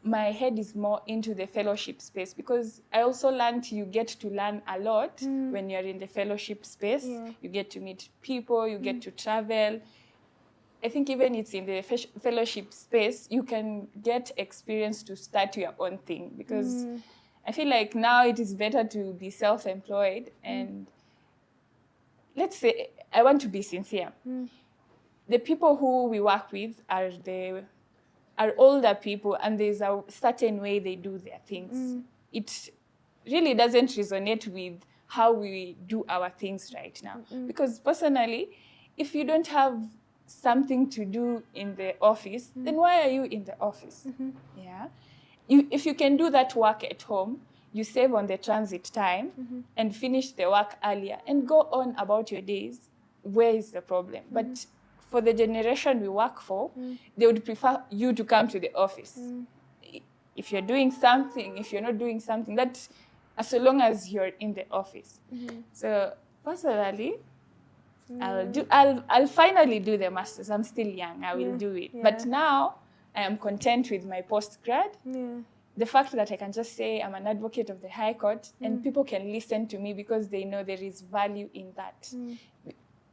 my head is more into the fellowship space, because I also learned you get to learn a lot when you're in the fellowship space. You get to meet people, you get to travel. I think even it's in the fellowship space, you can get experience to start your own thing, because I feel like now it is better to be self-employed. And let's say, I want to be sincere. The people who we work with are older people, and there's a certain way they do their things. It really doesn't resonate with how we do our things right now. Because personally, if you don't have something to do in the office, then why are you in the office? If you can do that work at home, you save on the transit time and finish the work earlier and go on about your days. Where is the problem? But for the generation we work for, they would prefer you to come to the office. If you're doing something, if you're not doing something, that as long as you're in the office. So personally, I'll finally do the masters. I'm still young, I will do it. But now I am content with my postgrad. The fact that I can just say I'm an advocate of the High Court, and people can listen to me because they know there is value in that.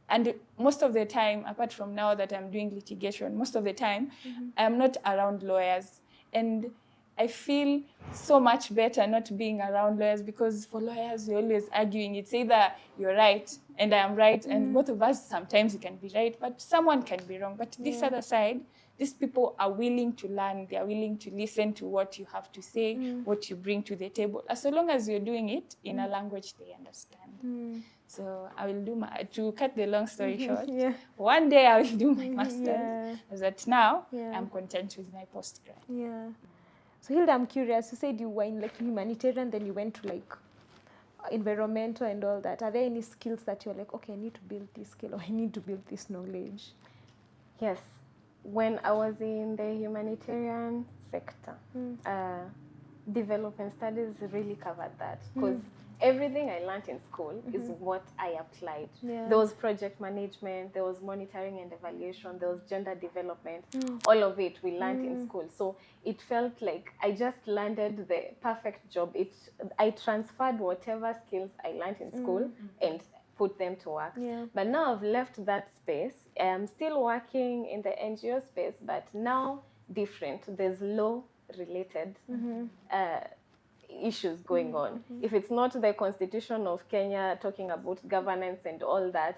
And most of the time, apart from now that I'm doing litigation, most of the time, I'm not around lawyers. And I feel so much better not being around lawyers, because for lawyers, we're always arguing. It's either you're right and I am right, and both of us, sometimes you can be right, but someone can be wrong. But this other side, these people are willing to learn. They are willing to listen to what you have to say, what you bring to the table, as long as you're doing it in a language they understand. So I will do to cut the long story short, one day I will do my master's. As at now, I'm content with my postgrad. So Hilda, I'm curious, you said you were in like humanitarian, then you went to like environmental and all that. Are there any skills that you're like, okay, I need to build this skill, or I need to build this knowledge? Yes. When I was in the humanitarian sector, development studies really covered that, because everything I learned in school is what I applied. There was project management, there was monitoring and evaluation, there was gender development, all of it we learned in school. So it felt like I just landed the perfect job. I transferred whatever skills I learned in school and put them to work. But now I've left that space. I'm still working in the NGO space, but now different. There's law-related issues going on. If it's not the Constitution of Kenya talking about governance and all that,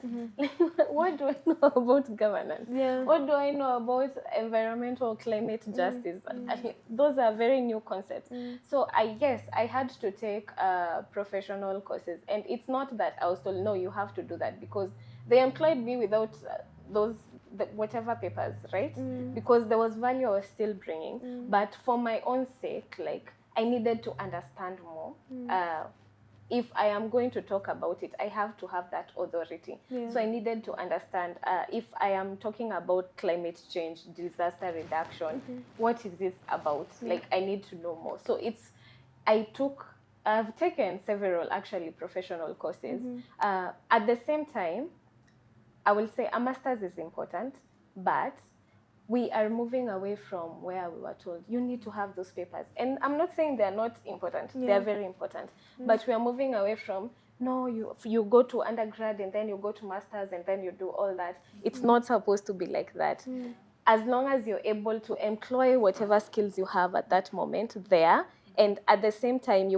what do I know about governance? What do I know about environmental climate justice? I mean, those are very new concepts. So I had to take professional courses, and it's not that I was told, no, you have to do that, because they employed me without whatever papers, right? Because there was value I was still bringing, but for my own sake, like, I needed to understand more. If I am going to talk about it, I have to have that authority. So I needed to understand if I am talking about climate change, disaster reduction, what is this about? Like, I need to know more. So I took I've taken several actually professional courses. At the same time, I will say a master's is important, but we are moving away from where we were told you need to have those papers. And I'm not saying they're not important. They're very important. But we are moving away from, no, you go to undergrad and then you go to masters and then you do all that. It's not supposed to be like that. As long as you're able to employ whatever skills you have at that moment there, and at the same time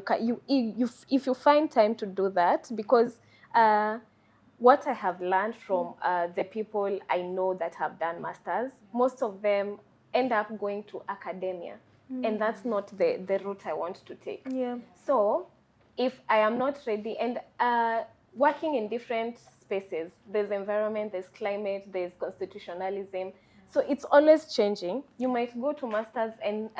if you find time to do that, because what I have learned from the people I know that have done masters, most of them end up going to academia, and that's not the route I want to take. So if I am not ready, and working in different spaces, there's environment, there's climate, there's constitutionalism, so it's always changing. You might go to masters and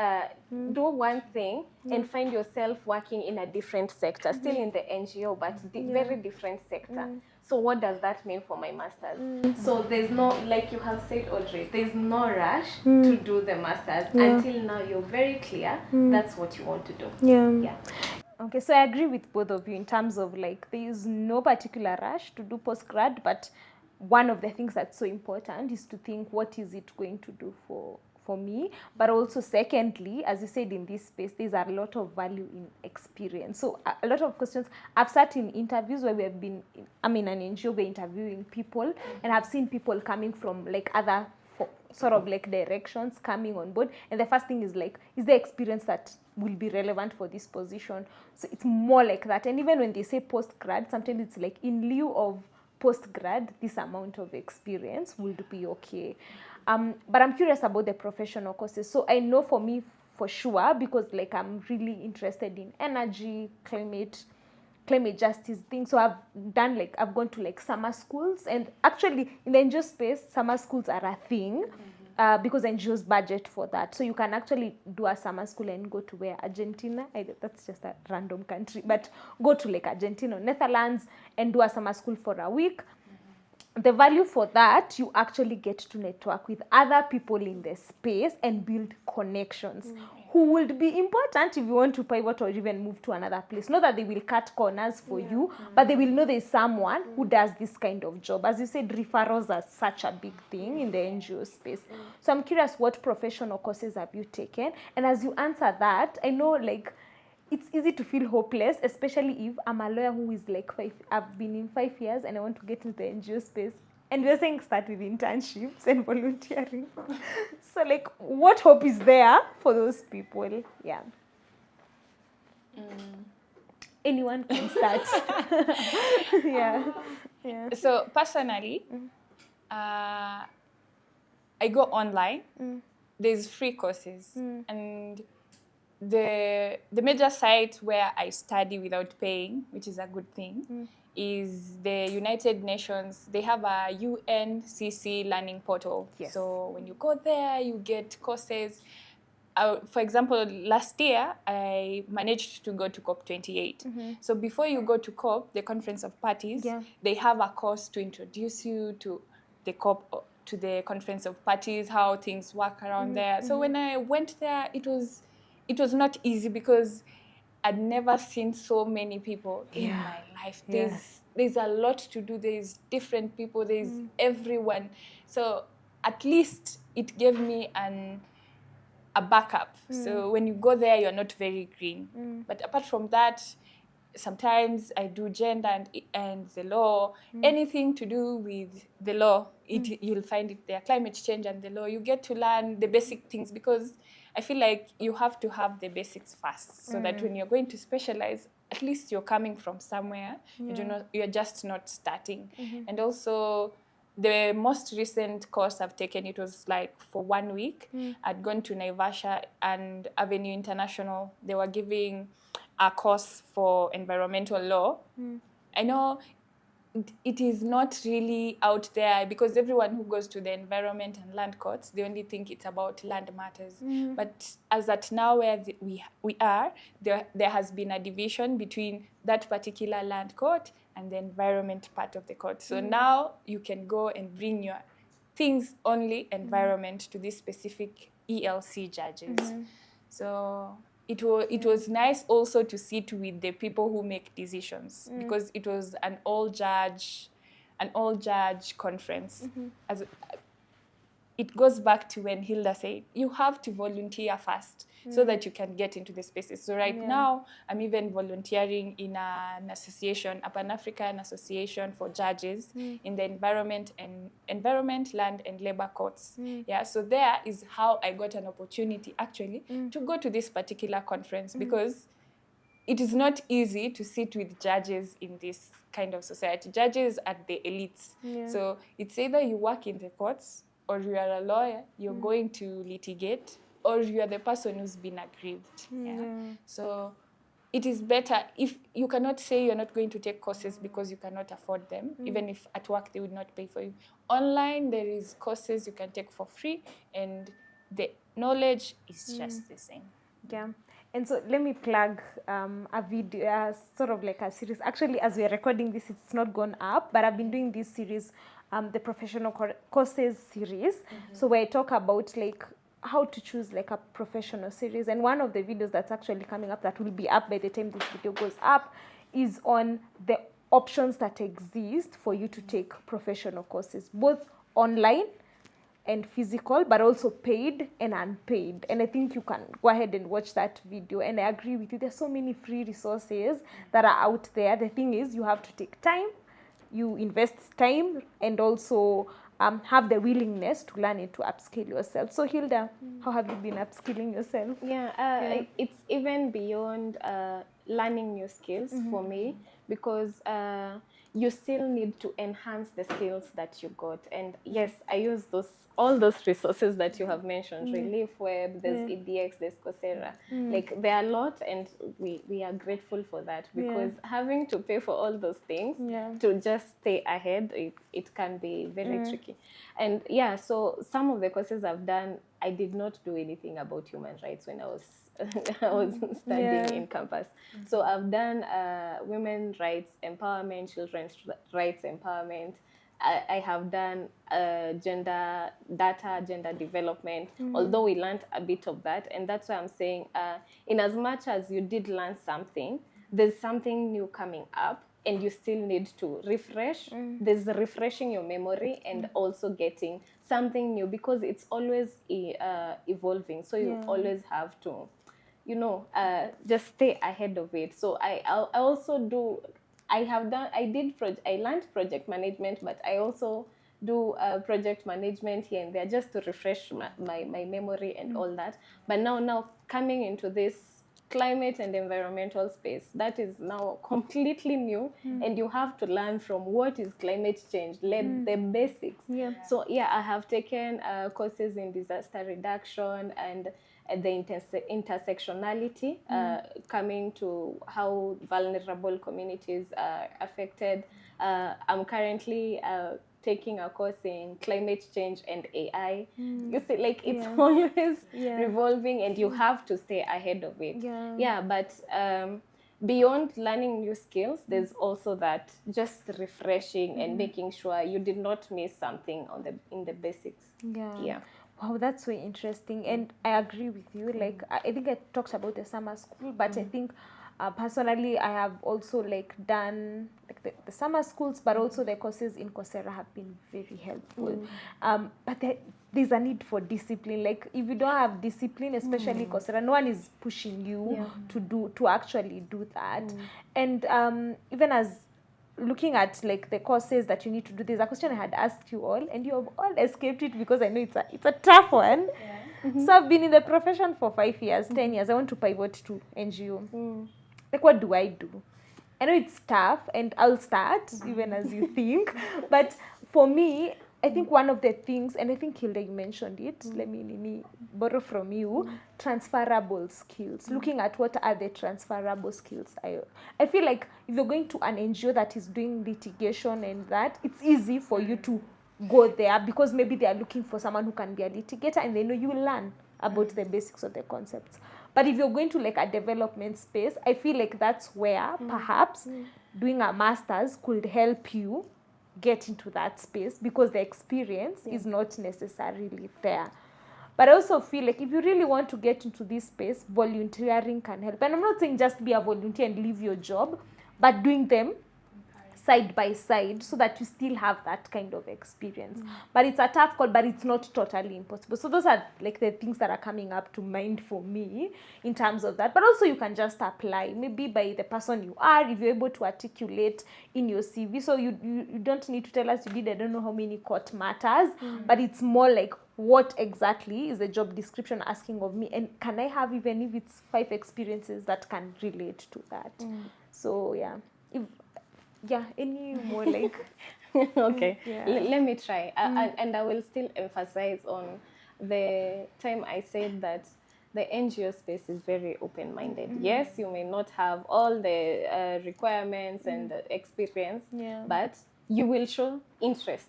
do one thing and find yourself working in a different sector, still in the NGO, but very different sector. So what does that mean for my masters? So there's no, like you have said, Audrey, there's no rush to do the masters until now you're very clear that's what you want to do. Yeah. Okay, so I agree with both of you in terms of like there is no particular rush to do postgrad, but one of the things that's so important is to think what is it going to do for me, but also secondly, as you said, in this space there's a lot of value in experience. So a lot of questions, I've sat in interviews where we have been, an NGO, we're interviewing people, and I've seen people coming from like other sort of like directions coming on board, and the first thing is like, is there experience that will be relevant for this position? So it's more like that. And even when they say postgrad, sometimes it's like in lieu of postgrad, this amount of experience would be okay. But I'm curious about the professional courses. So I know for me, for sure, because like I'm really interested in energy, climate justice things. So I've gone to like summer schools, and actually in the NGO space, summer schools are a thing. Because NGOs budget for that. So you can actually do a summer school and go to where Argentina, that's just a random country, but go to like Argentina or Netherlands and do a summer school for a week. The value for that, you actually get to network with other people in the space and build connections who would be important if you want to pivot or even move to another place. Not that they will cut corners for you, but they will know there's someone who does this kind of job. As you said, referrals are such a big thing in the NGO space. So I'm curious, what professional courses have you taken? And as you answer that, I know like it's easy to feel hopeless, especially if I'm a lawyer who is like I've been in 5 years and I want to get into the NGO space. And we're saying start with internships and volunteering. So like, what hope is there for those people? Yeah. Anyone can start. Yeah. So personally, I go online. There's free courses, and the major site where I study without paying, which is a good thing, is the United Nations. They have a UNCC learning portal. Yes. So when you go there, you get courses. For example, last year, I managed to go to COP28. So before you go to COP, the Conference of Parties, they have a course to introduce you to the COP, to the Conference of Parties, how things work around there. So when I went there, it was not easy because I'd never seen so many people in my life. There's a lot to do. There's different people. There's everyone. So at least it gave me a backup. So when you go there, you're not very green. But apart from that, sometimes I do gender and the law, anything to do with the law, you'll find it there. Climate change and the law, you get to learn the basic things, because I feel like you have to have the basics first, so that when you're going to specialize, at least you're coming from somewhere. You're just not starting. And also, the most recent course I've taken, it was like for 1 week. I'd gone to Naivasha and Avenue International. They were giving a course for environmental law. I know it is not really out there, because everyone who goes to the environment and land courts, they only think it's about land matters. But as at now where we are, there has been a division between that particular land court and the environment part of the court. So now you can go and bring your things only environment to these specific ELC judges. So it was nice also to sit with the people who make decisions, because it was an all judge conference. As it goes back to when Hilda said, you have to volunteer first so that you can get into the spaces. So right now, I'm even volunteering in an association, a Pan-African Association for Judges in the Environment, Land and Labor Courts. Yeah, so there is how I got an opportunity actually to go to this particular conference, because it is not easy to sit with judges in this kind of society. Judges are the elites. So it's either you work in the courts, or you are a lawyer, you're going to litigate, or you are the person who's been aggrieved. So it is better if you cannot say you're not going to take courses because you cannot afford them, even if at work they would not pay for you. Online, there is courses you can take for free, and the knowledge is just the same. Yeah. And so let me plug a video, sort of like a series. Actually, as we are recording this, it's not gone up, but I've been doing this series, the professional courses series. So where I talk about like how to choose like a professional series. And one of the videos that's actually coming up, that will be up by the time this video goes up, is on the options that exist for you to take professional courses, both online and physical, but also paid and unpaid. And I think you can go ahead and watch that video. And I agree with you, there's so many free resources that are out there. The thing is, you have to take time, you invest time, and also have the willingness to learn and to upskill yourself. So Hilda, how have you been upskilling yourself? It's even beyond learning new skills for me, because you still need to enhance the skills that you got. And yes, I use all those resources that you have mentioned, Relief Web, there's EDX, there's Coursera. Like, there are a lot, and we are grateful for that, because having to pay for all those things to just stay ahead, it can be very tricky. And so some of the courses I've done, I did not do anything about human rights when I was studying in campus. So I've done women's rights empowerment, children's rights empowerment. I have done gender development, although we learned a bit of that. And that's why I'm saying, in as much as you did learn something, there's something new coming up, and you still need to refresh. There's refreshing your memory and also getting something new, because it's always evolving. So you always have to, just stay ahead of it. So I also do, I learned project management, but I also do project management here and there, just to refresh my memory and all that. But now coming into this climate and environmental space, that is now completely new, and you have to learn from what is climate change, the basics. So I have taken courses in disaster reduction and the intersectionality, coming to how vulnerable communities are affected. I'm currently taking a course in climate change and AI. You see, like, it's always revolving, and you have to stay ahead of it. But beyond learning new skills, there's also that just refreshing and making sure you did not miss something in the basics. Wow, that's so interesting. And I agree with you. Like, I think I talked about the summer school, but I think personally, I have also done the summer schools, but also the courses in Coursera have been very helpful. But there's a need for discipline. Like, if you don't have discipline, especially Coursera, no one is pushing you to actually do that. And even as looking at the courses that you need to do, there's a question I had asked you all, and you have all escaped it, because I know it's a tough one. So I've been in the profession for 5 years, 10 years. I want to pivot to NGO. Like, what do I do? I know it's tough, and I'll start even as you think. But for me, I think one of the things, and I think Hilda, you mentioned it, let me borrow from you, transferable skills. Looking at what are the transferable skills. I feel like if you're going to an NGO that is doing litigation and that, it's easy for you to go there, because maybe they are looking for someone who can be a litigator, and they know you will learn about the basics of the concepts. But if you're going to a development space, I feel like that's where perhaps doing a master's could help you get into that space, because the experience is not necessarily there. But I also feel like if you really want to get into this space, volunteering can help. And I'm not saying just be a volunteer and leave your job, but doing them side by side so that you still have that kind of experience. But it's a tough call, but it's not totally impossible. So those are like the things that are coming up to mind for me in terms of that. But also you can just apply, maybe by the person you are, if you're able to articulate in your CV. So you don't need to tell us you did I don't know how many court matters, but it's more like what exactly is the job description asking of me, and can I have, even if it's 5 experiences that can relate to that. So yeah, any more like Okay, Yeah. let me try. And I will still emphasize on the time I said that the NGO space is very open-minded. Yes, you may not have all the requirements and the experience, but you will show interest.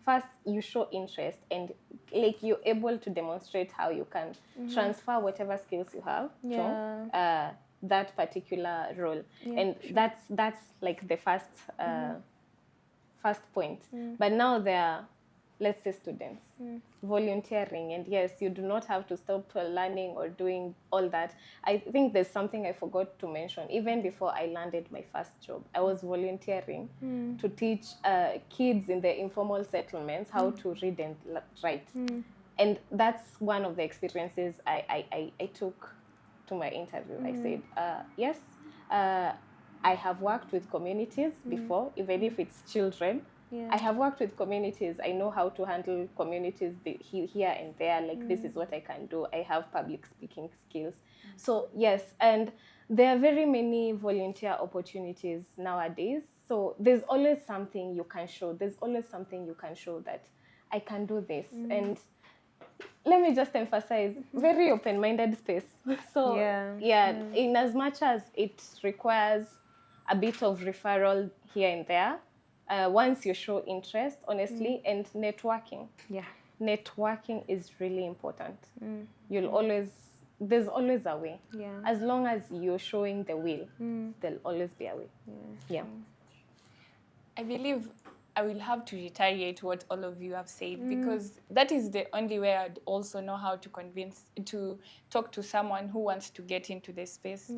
First, you show interest, and like you're able to demonstrate how you can transfer whatever skills you have to that particular role. And that's like the first point. But now there are, let's say, students volunteering, and yes, you do not have to stop learning or doing all that. I think there's something I forgot to mention. Even before I landed my first job, I was volunteering to teach kids in the informal settlements how to read and write. And that's one of the experiences I took to my interview. I said, yes, I have worked with communities before, even if it's children. I have worked with communities. I know how to handle communities here and there. Like, this is what I can do. I have public speaking skills. So, yes, and there are very many volunteer opportunities nowadays. So there's always something you can show. There's always something you can show that I can do this. And let me just emphasize, very open-minded space. So, in as much as it requires a bit of referral here and there, once you show interest, honestly, and networking. Networking is really important. There's always a way. As long as you're showing the will, there'll always be a way. I believe I will have to reiterate what all of you have said, because that is the only way I'd also know how to talk to someone who wants to get into this space.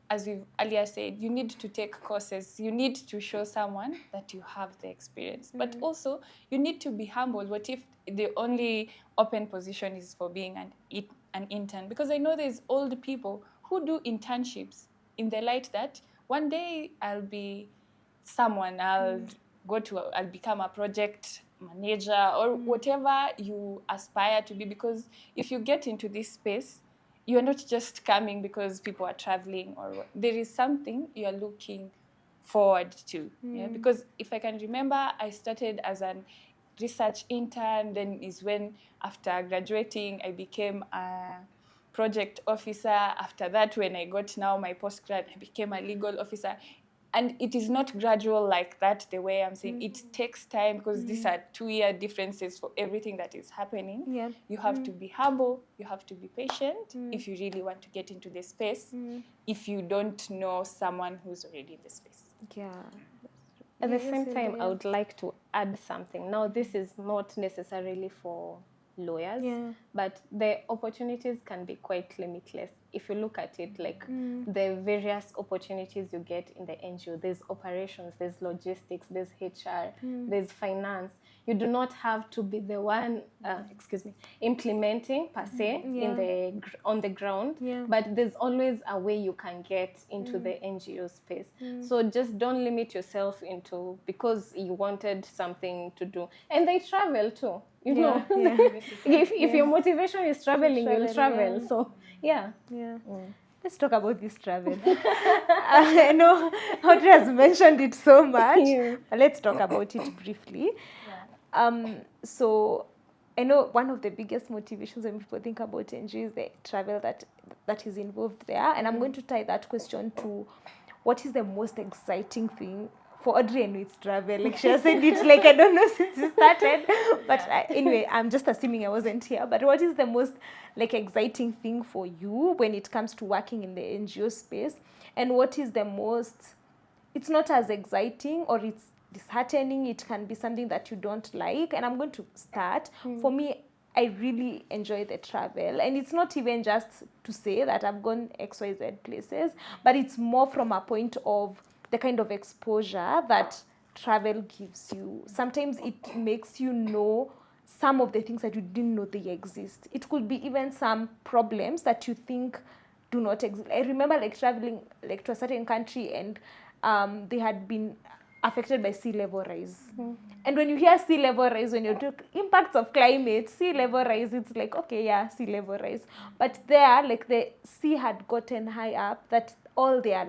As we've earlier said, you need to take courses. You need to show someone that you have the experience. But also, you need to be humble. What if the only open position is for being an intern? Because I know there's old people who do internships in the light that one day I'll be someone, I'll become a project manager or whatever you aspire to be. Because if you get into this space, you're not just coming because people are traveling, or there is something you're looking forward to. Because if I can remember, I started as an research intern, then is when after graduating I became a project officer. After that, when I got now my postgrad, I became a legal officer. And it is not gradual like that, the way I'm saying. It takes time, because these are 2-year differences for everything that is happening. You have to be humble, you have to be patient if you really want to get into the space, if you don't know someone who's already in the space. At the same time, I would like to add something. Now, this is not necessarily for lawyers, but the opportunities can be quite limitless. If you look at it, like the various opportunities you get in the NGO, there's operations, there's logistics, there's HR, there's finance. You do not have to be the one, implementing per se on the ground, but there's always a way you can get into the NGO space. So just don't limit yourself into because you wanted something to do. And they travel too. You know, if your motivation is traveling, you'll travel. So, Let's talk about this travel. I know Audrey has mentioned it so much, but let's talk about it briefly. So I know one of the biggest motivations when people think about NGO is the travel that is involved there. And I'm going to tie that question to what is the most exciting thing. For Audrey, I know it's travel. Like, she has said it, like, I don't know since it started. But anyway, I'm just assuming I wasn't here. But what is the most, like, exciting thing for you when it comes to working in the NGO space? And what is the most, it's not as exciting or it's disheartening. It can be something that you don't like. And I'm going to start. For me, I really enjoy the travel. And it's not even just to say that I've gone XYZ places, but it's more from a point of the kind of exposure that travel gives you. Sometimes it makes you know some of the things that you didn't know they exist. It could be even some problems that you think do not exist. I remember like traveling like to a certain country, and they had been affected by sea level rise. And when you hear sea level rise, when you talk impacts of climate, sea level rise, it's like, okay, yeah, sea level rise. But there, like the sea had gotten high up that all their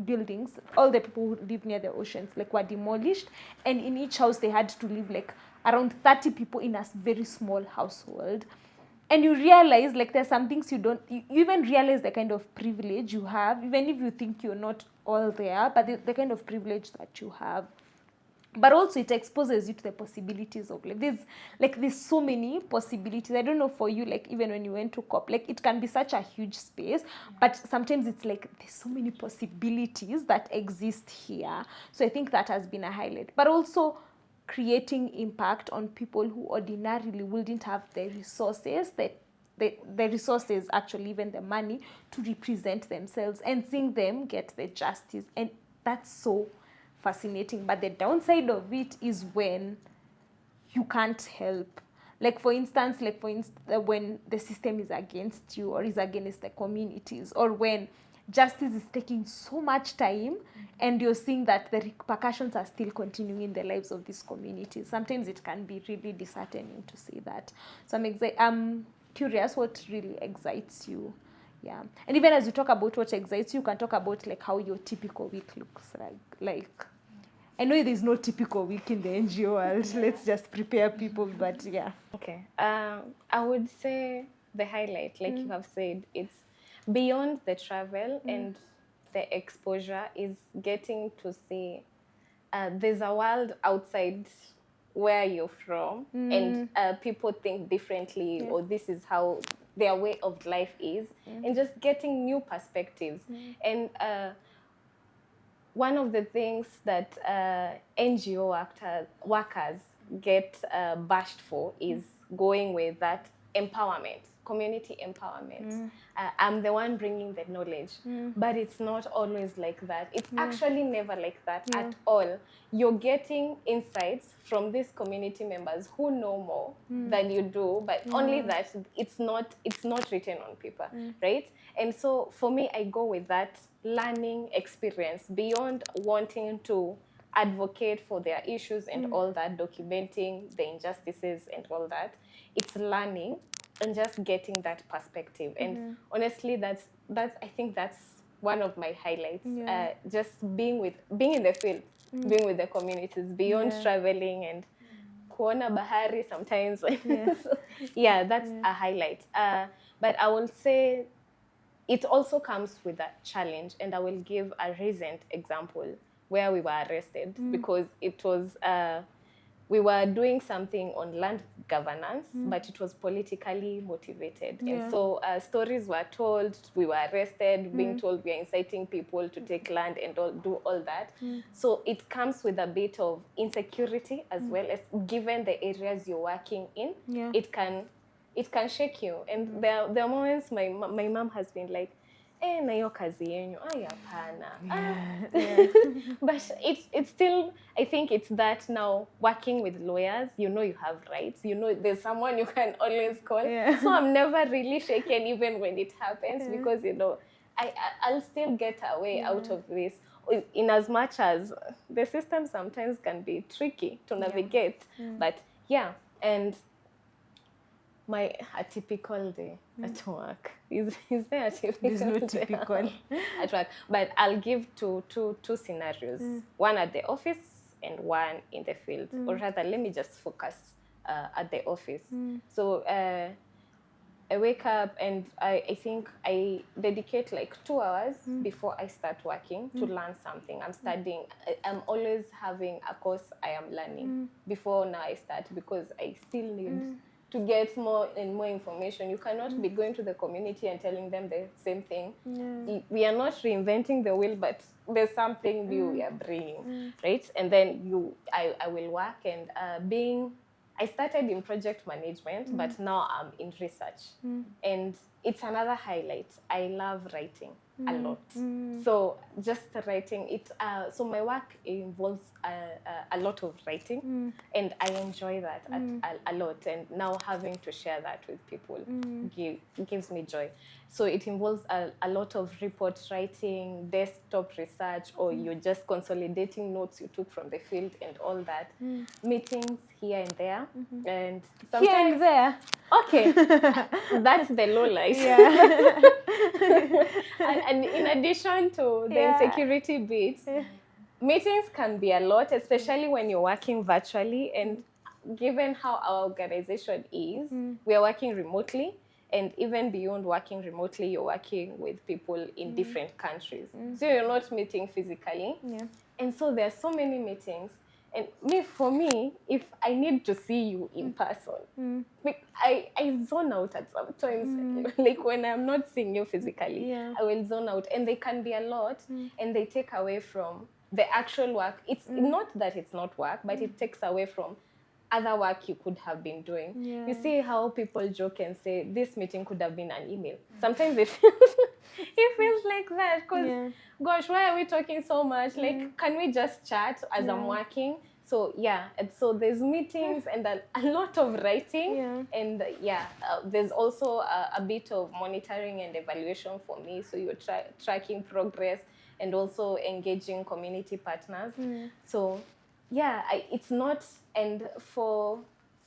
buildings, all the people who live near the oceans like were demolished, and in each house they had to live like around 30 people in a very small household. And you realize like there's some things you even realize the kind of privilege you have, even if you think you're not all there, but the kind of privilege that you have. But also it exposes you to the possibilities of life. There's so many possibilities. I don't know for you, like even when you went to COP, like it can be such a huge space, but sometimes it's like there's so many possibilities that exist here. So I think that has been a highlight. But also creating impact on people who ordinarily wouldn't have the resources, the resources, actually even the money, to represent themselves, and seeing them get the justice. And that's so fascinating. But the downside of it is when you can't help. Like for instance, when the system is against you or is against the communities, or when justice is taking so much time and you're seeing that the repercussions are still continuing in the lives of these communities. Sometimes it can be really disheartening to see that. So I'm curious what really excites you. Yeah. And even as you talk about what excites you, can talk about like how your typical week looks like. I know there's no typical week in the NGO world. Yeah. Let's just prepare people, but yeah. Okay. I would say the highlight, like you have said, it's beyond the travel and the exposure, is getting to see there's a world outside where you're from, and people think differently, or this is how their way of life is, and just getting new perspectives. And one of the things that NGO workers get bashed for is going with that empowerment, community empowerment. I'm the one bringing the knowledge, but it's not always like that. It's actually never like that at all. You're getting insights from these community members who know more than you do, but only that it's not written on paper, right? And so for me, I go with that learning experience beyond wanting to advocate for their issues and all that, documenting the injustices and all that. It's learning and just getting that perspective. And honestly, that's I think that's one of my highlights. Just being in the field, being with the communities beyond traveling and kuona bahari sometimes. So, that's a highlight. But I will say it also comes with a challenge, and I will give a recent example where we were arrested because it was we were doing something on land governance, but it was politically motivated. And so stories were told, we were arrested, being told we are inciting people to take land and do all that. So it comes with a bit of insecurity as well, as given the areas you're working in. It can shake you. And there are moments my mom has been like, na hiyo kazi yenyu, hapana. But it's still, I think it's that now working with lawyers, you have rights, there's someone you can always call. So I'm never really shaken even when it happens because, I'll still get a way out of this, in as much as the system sometimes can be tricky to navigate. But and a typical day at work. Is there a typical There's no day typical. at work? But I'll give two scenarios. One at the office and one in the field. Or rather, let me just focus at the office. So I wake up and I think I dedicate like 2 hours before I start working to learn something. I'm studying. I'm always having a course I am learning before now I start, because I still need to get more and more information. You cannot be going to the community and telling them the same thing. We are not reinventing the wheel, but there's something new we are bringing, right? And then I will work, and being I started in project management, but now I'm in research. And it's another highlight. I love writing a lot. So just writing it, so my work involves a lot of writing, and I enjoy that a lot. And now having to share that with people gives me joy. So it involves a lot of report writing, desktop research, or you're just consolidating notes you took from the field and all that. Meetings here and there, and sometimes Here and there. okay, that's the low light. Yeah. And in addition to the insecurity bit, meetings can be a lot, especially when you're working virtually. And given how our organization is, we are working remotely. And even beyond working remotely, you're working with people in different countries. So you're not meeting physically. Yeah. And so there are so many meetings. And for me, if I need to see you in person, I zone out at some times. Like when I'm not seeing you physically, I will zone out. And they can be a lot, and they take away from the actual work. It's not that it's not work, but it takes away from other work you could have been doing. Yeah. You see how people joke and say, this meeting could have been an email. Sometimes it feels like that, because gosh, why are we talking so much? Like, can we just chat as I'm working? So and so there's meetings and a lot of writing, and there's also a bit of monitoring and evaluation for me. So you're tracking progress and also engaging community partners. So it's not, and for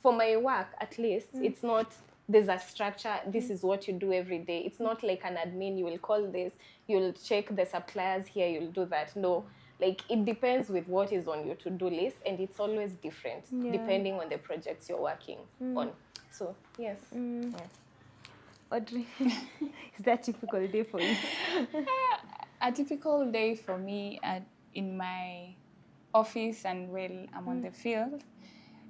my work at least, it's not there's a structure, this is what you do every day. It's not like an admin, you will call this, you'll check the suppliers here, you'll do that. No, like it depends with what is on your to-do list, and it's always different depending on the projects you're working on. So yes. Audrey, is that a typical day for you? A typical day for me in my office and when I'm on the field.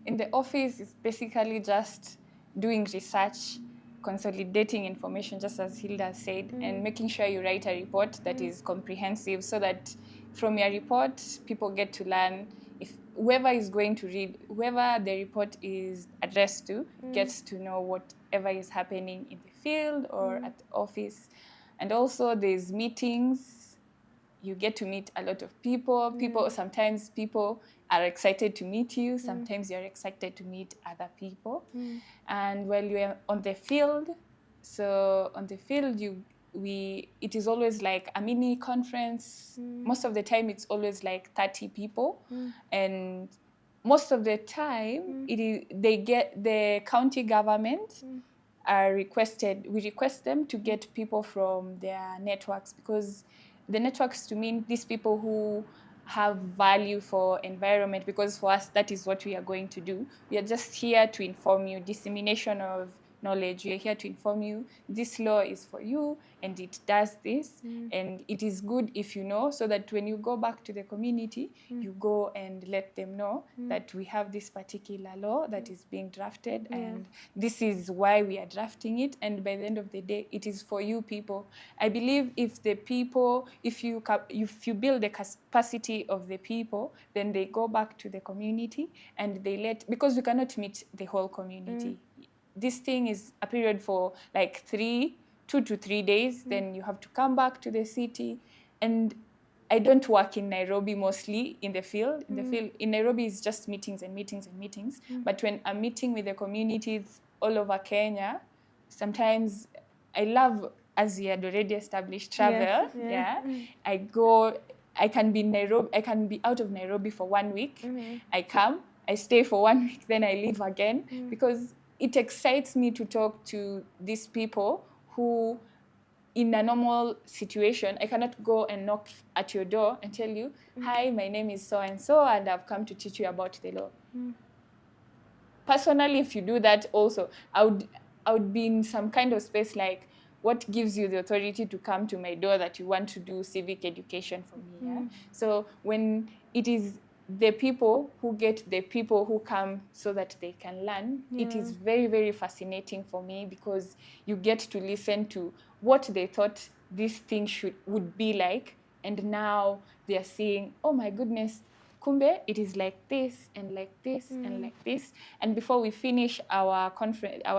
In the office, it's basically just doing research, consolidating information, just as Hilda said, and making sure you write a report that is comprehensive, so that from your report, people get to learn. If whoever is going to read, whoever the report is addressed to, gets to know whatever is happening in the field or at the office. And also there's meetings. You get to meet a lot of people. Sometimes people are excited to meet you. Sometimes you're excited to meet other people. And while you're on the field, it is always like a mini conference. Most of the time, it's always like 30 people. And most of the time, the county government we request them to get people from their networks, because the networks to mean these people who have value for environment, because for us, that is what we are going to do. We are just here to inform you, dissemination of knowledge. We are here to inform you, this law is for you, and it does this, and it is good if you know, so that when you go back to the community, you go and let them know that we have this particular law that is being drafted, and this is why we are drafting it, and by the end of the day, it is for you people. I believe if you build the capacity of the people, then they go back to the community, and because we cannot meet the whole community. This thing is a period for like 2 to 3 days. Then you have to come back to the city. And I don't work in Nairobi mostly in the field. In Nairobi, it's just meetings and meetings and meetings. But when I'm meeting with the communities all over Kenya, sometimes I love, as we had already established, travel. I can be out of Nairobi for 1 week. I come, I stay for 1 week, then I leave again, because it excites me to talk to these people who, in a normal situation, I cannot go and knock at your door and tell you, hi, my name is so-and-so, and I've come to teach you about the law. Personally, if you do that also, I would be in some kind of space like, what gives you the authority to come to my door that you want to do civic education for me? So when it is the people who get the people who come so that they can learn, it is very, very fascinating for me, because you get to listen to what they thought this thing would be like, and now they are seeing, oh my goodness, kumbe it is like this and like this and like this. And before we finish our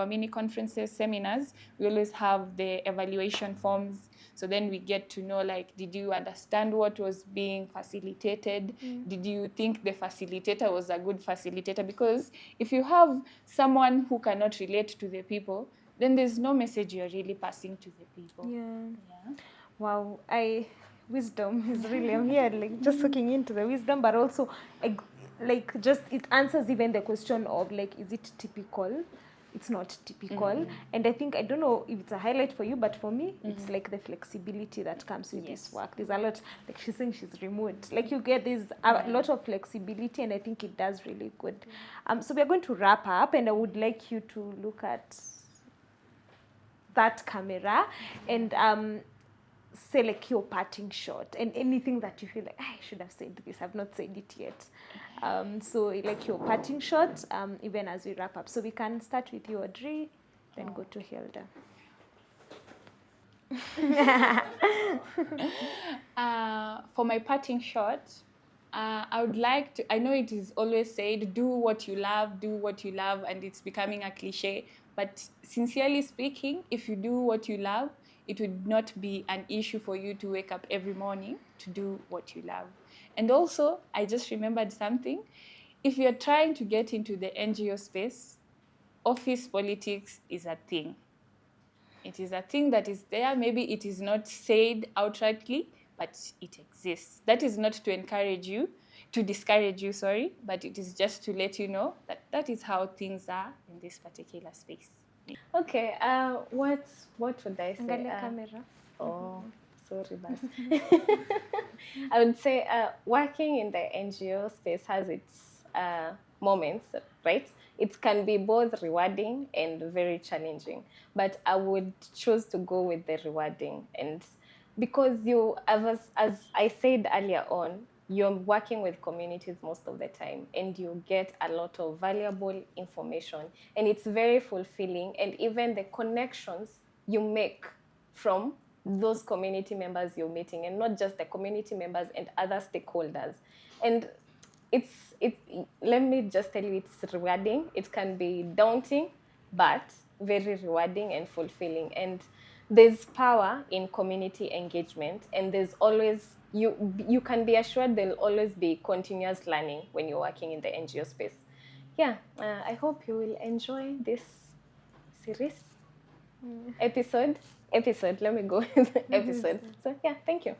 mini conferences, seminars, we always have the evaluation forms. So then we get to know, like, did you understand what was being facilitated? Did you think the facilitator was a good facilitator? Because if you have someone who cannot relate to the people, then there's no message you're really passing to the people. Yeah. Wow. Wisdom is really, I'm here like just looking into the wisdom, but also like just it answers even the question of like, is it typical? It's not typical. And I think, I don't know if it's a highlight for you, but for me, it's like the flexibility that comes with this work. There's a lot, like she's saying she's remote. Like you get, there's a lot of flexibility, and I think it does really good. So we're going to wrap up, and I would like you to look at that camera and say like your parting shot and anything that you feel like, I should have said this, I've not said it yet. So like your parting shot, even as we wrap up. So we can start with you, Audrey, then go to Hilda. For my parting shot, I would like to, I know it is always said, do what you love, and it's becoming a cliche, but sincerely speaking, if you do what you love, it would not be an issue for you to wake up every morning to do what you love. And also, I just remembered something. If you're trying to get into the NGO space, office politics is a thing. It is a thing that is there. Maybe it is not said outrightly, but it exists. That is not to encourage you, to discourage you, sorry, but it is just to let you know that that is how things are in this particular space. Okay, what would I say? Camera. Oh, sorry, Bas. I would say working in the NGO space has its moments, right? It can be both rewarding and very challenging, but I would choose to go with the rewarding, and because as I said earlier on, you're working with communities most of the time, and you get a lot of valuable information, and it's very fulfilling. And even the connections you make from those community members you're meeting, and not just the community members and other stakeholders. And let me just tell you, it's rewarding. It can be daunting, but very rewarding and fulfilling. And there's power in community engagement, and there's always, you can be assured there'll always be continuous learning when you're working in the NGO space. Yeah, I hope you will enjoy this series. Episode, let me go with the episode. So yeah, thank you.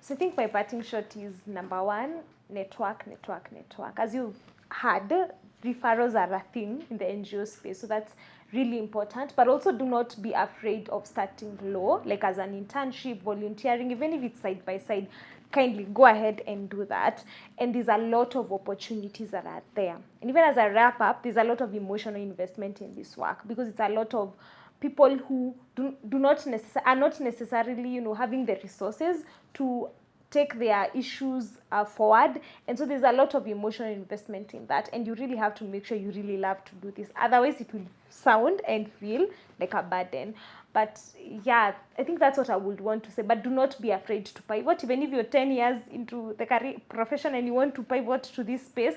So I think my parting shot is number one, network. As you've heard, referrals are a thing in the NGO space, so that's really important. But also do not be afraid of starting low, like as an internship, volunteering, even if it's side by side, kindly go ahead and do that. And there's a lot of opportunities that are there. And even as I wrap up, there's a lot of emotional investment in this work, because it's a lot of people who are not necessarily, having the resources to take their issues forward. And so there's a lot of emotional investment in that, and you really have to make sure you really love to do this. Otherwise it will sound and feel like a burden. But yeah, I think that's what I would want to say. But do not be afraid to pivot. Even if you're 10 years into the career profession and you want to pivot to this space,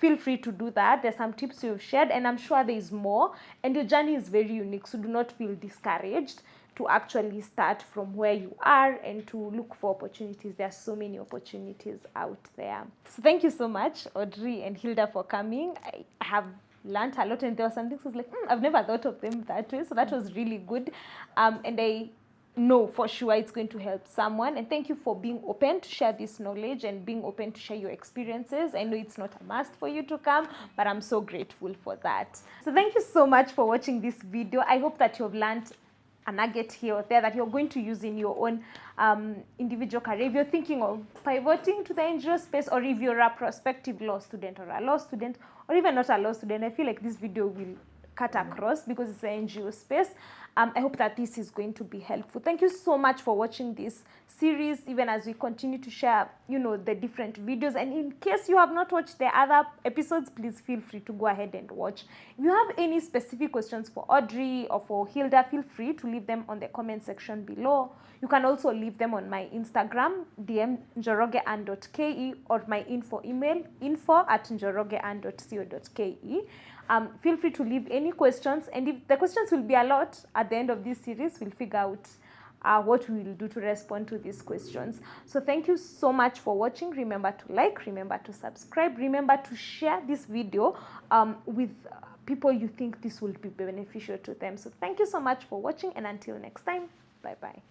feel free to do that. There's some tips you've shared, and I'm sure there is more. And your journey is very unique, so do not feel discouraged to actually start from where you are and to look for opportunities. There are so many opportunities out there. So thank you so much, Audrey and Hilda, for coming. I have learned a lot, and there were some things I was like, I've never thought of them that way. So that was really good. And I know for sure it's going to help someone. And thank you for being open to share this knowledge and being open to share your experiences. I know it's not a must for you to come, but I'm so grateful for that. So thank you so much for watching this video. I hope that you've learned a nugget here or there that you're going to use in your own individual career. If you're thinking of pivoting to the NGO space, or if you're a prospective law student or a law student, or even not a law student, I feel like this video will cut across because it's an NGO space. I hope that this is going to be helpful. Thank you so much for watching this series, even as we continue to share, the different videos. And in case you have not watched the other episodes, please feel free to go ahead and watch. If you have any specific questions for Audrey or for Hilda, feel free to leave them on the comment section below. You can also leave them on my Instagram, DM njoroge.ke, or my info email, info@njoroge.co.ke. Feel free to leave any questions, and if the questions will be a lot at the end of this series, we'll figure out what we will do to respond to these questions. So thank you so much for watching. Remember to like, remember to subscribe, remember to share this video with people you think this will be beneficial to them. So thank you so much for watching, and until next time, bye bye.